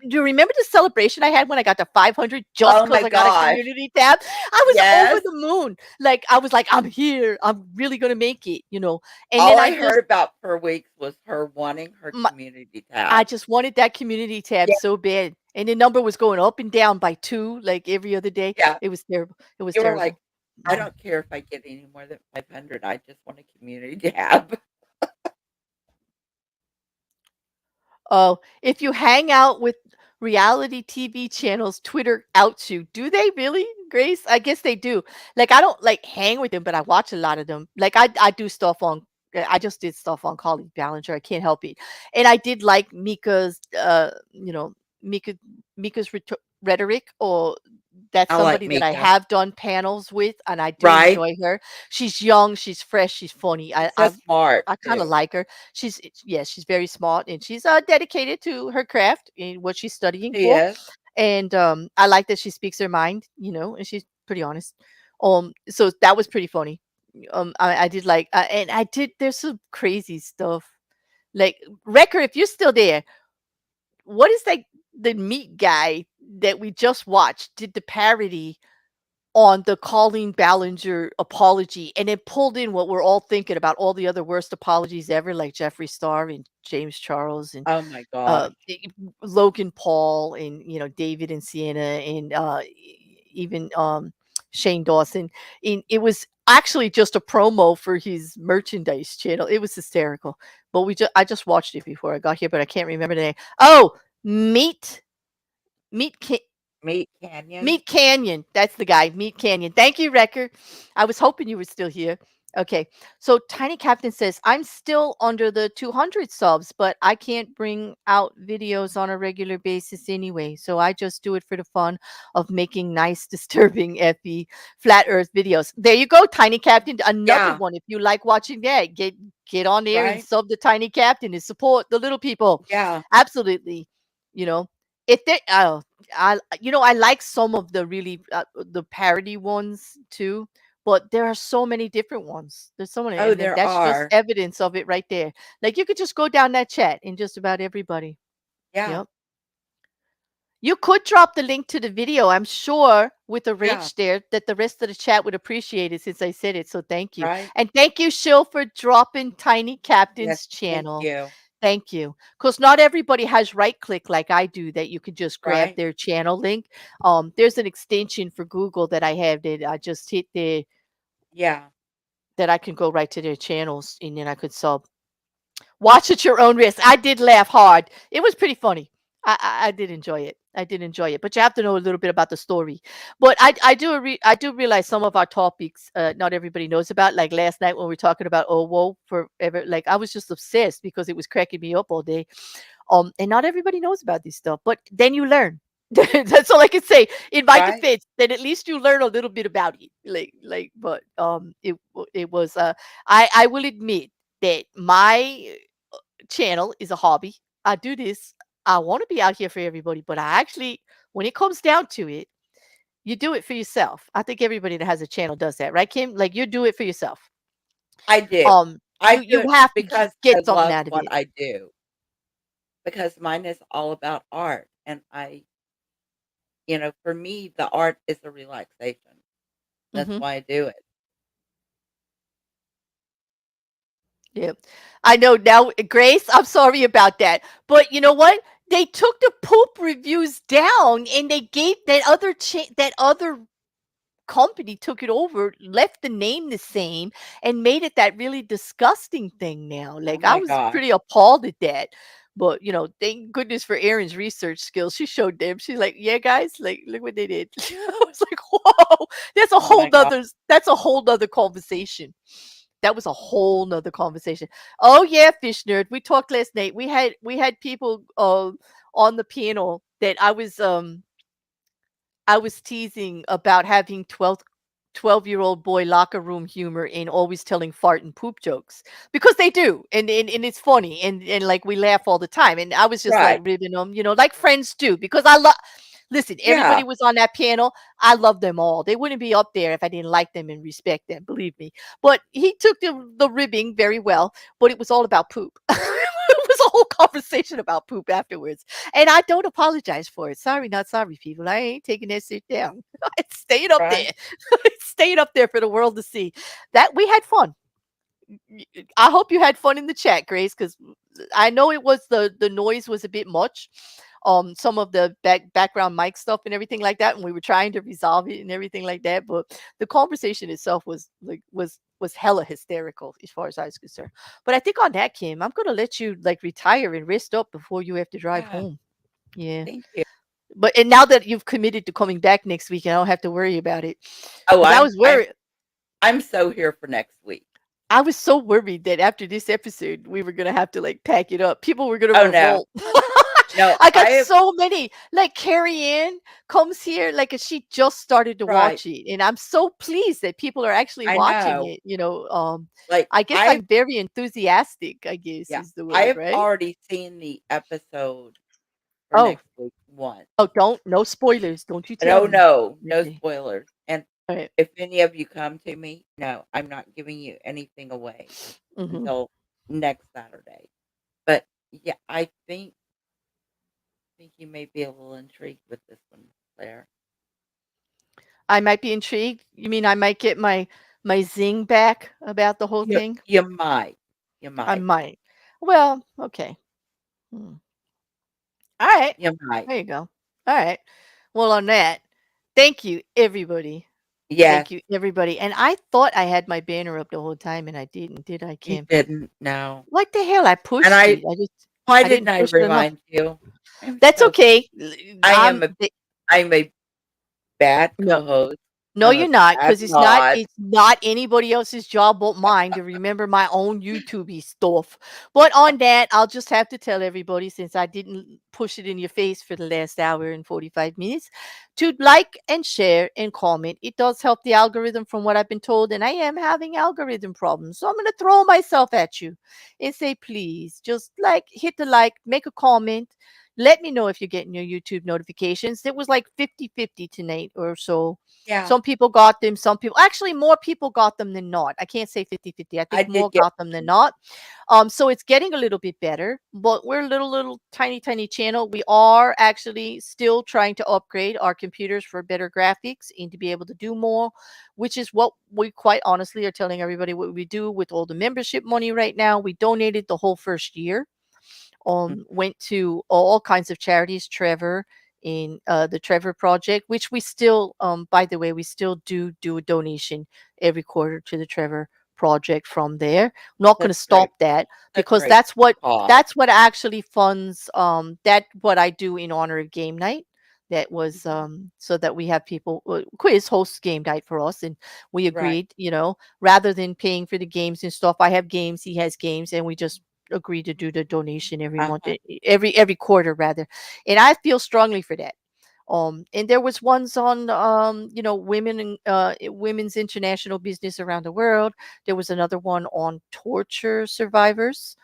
do you remember the celebration I had when I got to 500 just Oh because my I got a gosh. community tab? I was over Yes. the moon. Like I was like, I'm here. I'm really gonna make it. And All then I heard about for weeks was her wanting her community I tab. just wanted that community tab Yeah. so bad, and the number was going up and down by 2, like, every other day. Yeah. It was terrible. It was You were like, terrible. I Mhm. don't care if I get any more than 500. I just want a community tab. Oh, if you hang out with reality TV channels, Twitter outs you. Do they really, Grace? I guess they do. Like, I don't, like, hang with them, but I watch a lot of them. Like, I do stuff on I just did stuff on Colleen Ballinger. I can't help it. And I did like Mika Mika's rhetoric, or that's I like somebody that I Mika. have done panels with, and I do Right? enjoy her. She's young, she's fresh, she's funny. She's so smart I kind of too. like her. Yes, she's very smart, and she's dedicated to her craft and what she's studying She for. is. And I like that she speaks her mind, and she's pretty honest. So that was pretty funny. I did like, and I did. There's some crazy stuff. Like Wrecker, if you're still there, what is like the meat guy that we just watched did the parody on the Colleen Ballinger apology, and it pulled in what we're all thinking about all the other worst apologies ever, like Jeffree Star and James Charles and Oh my gosh. Logan Paul and David and Sienna and even Shane Dawson. And it was actually just a promo for his merchandise channel. It was hysterical. But I just watched it before I got here, but I can't remember the name. Oh, Meat Meat Canyon. Meat Canyon. That's the guy. Meat Canyon. Thank you, Wrecker. I was hoping you were still here. Okay. So Tiny Captain says, I'm still under the 200 subs, but I can't bring out videos on a regular basis anyway. So I just do it for the fun of making nice, disturbing FE flat earth videos. There you go, Tiny Captain. Another Yeah. one. If you like watching that, get on there and Right? sub the Tiny Captain and support the little people. Yeah. Absolutely. You know, if they, oh, I like some of the parody ones too, but there are so many different ones. There's so many, Oh, and then there that's just are. evidence of it right there. Like you could just go down that chat and just about everybody. Yeah. Yep. You could drop the link to the video. I'm sure with the Yeah. rage there that the rest of the chat would appreciate it since I said it. So thank you. Right? And thank you, Shill, for dropping Tiny Yes. Captain's Thank channel. you. Thank you. Because not everybody has right click like I do that you could just grab right? their channel link. There's an extension for Google that I have that I just hit there Yeah, that I can go right to their channels and then I could sub. Watch at your own risk. I did laugh hard. It was pretty funny. I did enjoy it. I did enjoy it, but you have to know a little bit about the story. But I do realize some of our topics not everybody knows about. Like last night when we were talking about oh whoa forever, like I was just obsessed because it was cracking me up all day. And not everybody knows about this stuff, but then you learn. That's all I can say. In my right. defense, then at least you learn a little bit about it. But it was. I will admit that my channel is a hobby. I do this. I want to be out here for everybody, but I actually, when it comes down to it, you do it for yourself. I think everybody that has a channel does that, right, Kim? Like you do it for yourself. I do. I You do it have to because I get something love out of what it. I do. Because mine is all about art, and for me, the art is a relaxation. That's Hmm. why I do it. Yeah, I know now, Grace. I'm sorry about that, but you know what? They took the poop reviews down, and they gave that other company took it over, left the name the same, and made it that really disgusting thing now. Oh Like I my was gosh. pretty appalled at that. But thank goodness for Erin's research skills. She showed them. She's like, "Yeah, guys, like look what they did." I was like, "Whoa, Oh my god. that's a whole nother conversation." That was a whole nother conversation. Oh yeah, fish nerd. We talked last night. We had people on the panel that I was teasing about having 12-year-old boy locker room humor and always telling fart and poop jokes because they do, and it's funny, and like we laugh all the time, and I was just like Right. ribbing them, like friends do, because I love. Listen, Yeah. everybody was on that panel. I love them all. They wouldn't be up there if I didn't like them and respect them. Believe me. But he took the ribbing very well. But it was all about poop. It was a whole conversation about poop afterwards. And I don't apologize for it. Sorry, not sorry, people. I ain't taking that shit down. It stayed up Right. there. It stayed up there for the world to see. That we had fun. I hope you had fun in the chat, Grace, because I know it was the noise was a bit much. Some of the background mic stuff and everything like that, and we were trying to resolve it and everything like that. But the conversation itself was hella hysterical as far as I was concerned. But I think on that, Kim, I'm gonna let you like retire and rest up before you have to drive Yeah. home. Yeah. Thank you. But and now that you've committed to coming back next week, I don't have to worry about it. Oh, Because I I'm was I'm worried. I'm so here for next week. I was so worried that after this episode, we were gonna have to like pack it up. People were gonna Oh, no. revolt. No, I got I so many. Like Carrie Ann comes here, like she just started to right. watch it, and I'm so pleased that people are actually I watching know. it. Like, I guess I I'm very enthusiastic. I guess yeah, is the I word, have right? already seen the episode for Oh, next week once. oh, don't no spoilers. Don't you tell No, me. no, no Okay. spoilers, and All right. if any of you come to me, no, I'm not giving you anything away Hmm. until next Saturday. But, yeah, I think you may be a little intrigued with this one, Claire. I might be intrigued. You mean I might get my zing back about the whole You thing? you might. You I might. might. Well, okay. Hmm. All right. You might. There you go. All right. Well, on that, thank you, everybody. Yes, Thank you, everybody. And I thought I had my banner up the whole time, and I didn't, did I, you Kim? didn't, no. What the hell? I And pushed it. why I didn't didn't I push it enough. remind you? I'm That's so okay. I am a I'm a bad No, co-host. no, I'm you're a not, bad because mod. it's not anybody else's job but mine to remember my own YouTubey stuff. But on that, I'll just have to tell everybody, since I didn't push it in your face for the last hour and 45 minutes, to like and share and comment. It does help the algorithm from what I've been told, and I am having algorithm problems. So I'm going to throw myself at you and say, please, just hit the like, make a comment. Let me know if you're getting your YouTube notifications. It was like 50-50 tonight or so. Yeah, Some people got them, some people actually more people got them than not. I can't say 50-50. I I think did more get got them than not. So it's getting a little bit better, but we're a little tiny channel. We are actually still trying to upgrade our computers for better graphics and to be able to do more, which is what we quite honestly are telling everybody what we do with all the membership money right now. We donated the whole first year. Mm. went to all kinds of charities. Trevor in the Trevor Project, which we still, by the way, we still do a donation every quarter to the Trevor Project from there. I'm not going to That's great. stop that That's because great cause. that's what actually funds that what I do in honor of game night. That was Mhm. so that we have people quiz hosts game night for us, and we Right. agreed, rather than paying for the games and stuff. I have games, he has games, and we just agreed to do the donation every month, Uh-huh. every quarter rather. And I feel strongly for that. And there was ones on women and women's international business around the world. There was another one on torture survivors,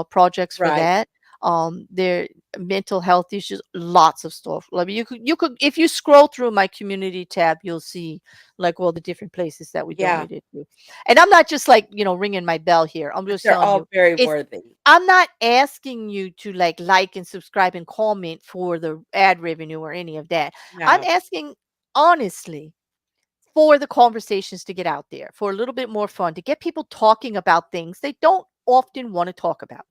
projects for Right. that. Their mental health issues, lots of stuff. I mean, you could if you scroll through my community tab, you'll see like all the different places that we Yeah. donated to. And I'm not just like, ringing my bell here. I'm But just they're telling all you, very it's worthy. I'm not asking you to like and subscribe and comment for the ad revenue or any of that. I'm No. asking honestly for the conversations to get out there, for a little bit more fun, to get people talking about things they don't often want to talk about,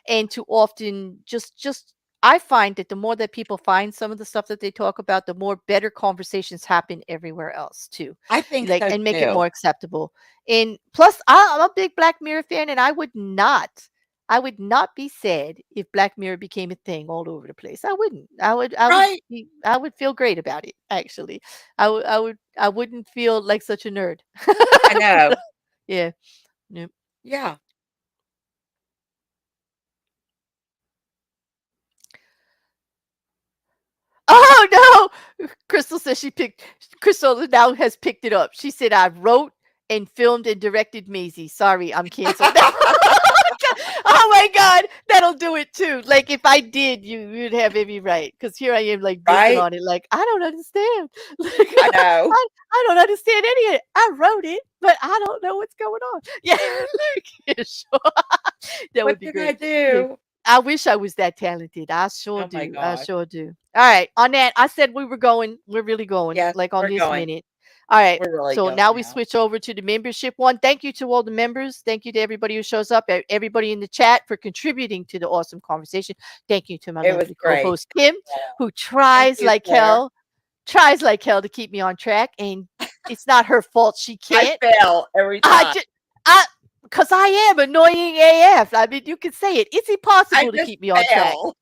and to often just I find that the more that people find some of the stuff that they talk about, the more better conversations happen everywhere else too. I think Like, so and make it too. more acceptable. And plus, I'm a big Black Mirror fan, and I would not be sad if Black Mirror became a thing all over the place. I wouldn't. Right. I would feel great about it, actually. I wouldn't feel like such a nerd. I know. Yeah. Yeah. Yeah. Oh no! Crystal says Crystal now has picked it up. She said I wrote and filmed and directed Maisie. Sorry, I'm canceled. Oh my god, that'll do it too. Like if I did, you'd have every right. Because here I am like dissing Right? on it, like I don't understand. Like I know. I don't understand any of it. I wrote it, but I don't know what's going on. Yeah, like, yeah, sure. That would What be did I great. Yeah. do? I wish I was that talented. I sure Oh my do. I gosh. sure do. All right. On that, I said we were going. We're really going, Yes, like on we're this going. minute. All right. We're really So going now we now. switch over to the membership one. Thank you to all the members. Thank you to everybody who shows up, everybody in the chat for contributing to the awesome conversation. Thank you to my It was lovely co great. host, Kim, Oh, who thank you, Claire. tries like hell to keep me on track. And it's not her fault. She I can't. fail every I time. just, because I am annoying AF. I mean, you can say it. It's I impossible to just keep me on track. fail.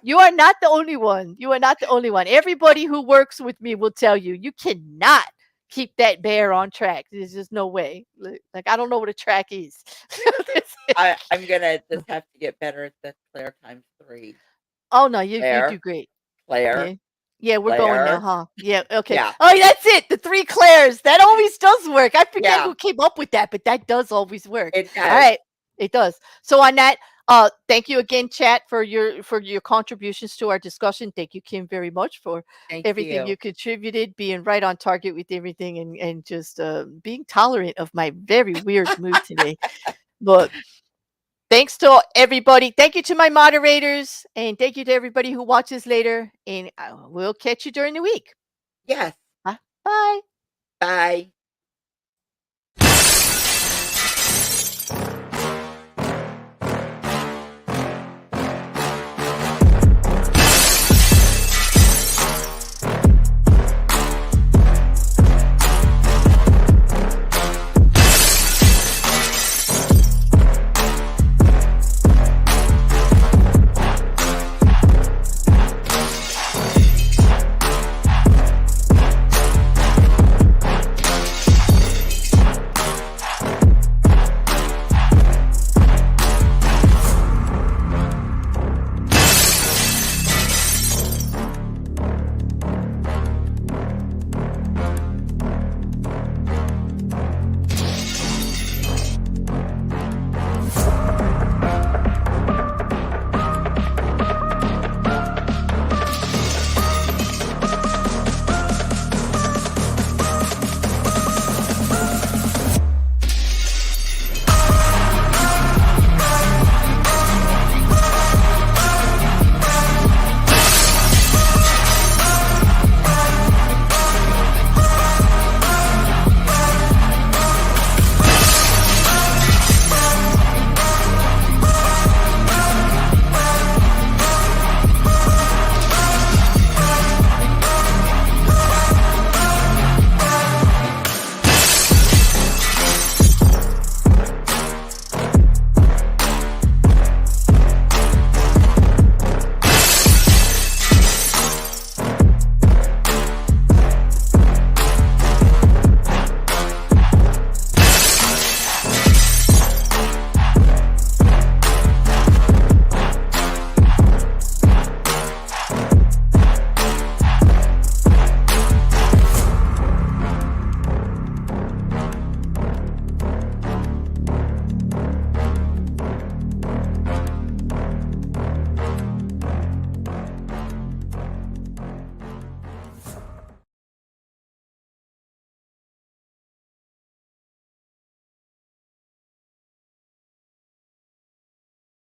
You are not the only one. You are not the only one. Everybody who works with me will tell you, you cannot keep that bear on track. There's just no way. Like I don't know what a track is. That's it. I'm gonna just have to get better at the Claire times 3. Oh no, you do Claire, great. Claire, Yeah. Yeah, we're going now, Claire. huh? Yeah, okay. Yeah, Oh, that's it. The three Claires. That always does work. I forget yeah, who came up with that, but that does always work. it All does. right. It does. So on that, thank you again, chat, for your contributions to our discussion. Thank you, Kim, very much for Thank everything you. you contributed, being right on target with everything, and just being tolerant of my very weird mood today. But thanks to everybody. Thank you to my moderators, and thank you to everybody who watches later. And we'll catch you during the week. Yes. Bye. Bye. Bye.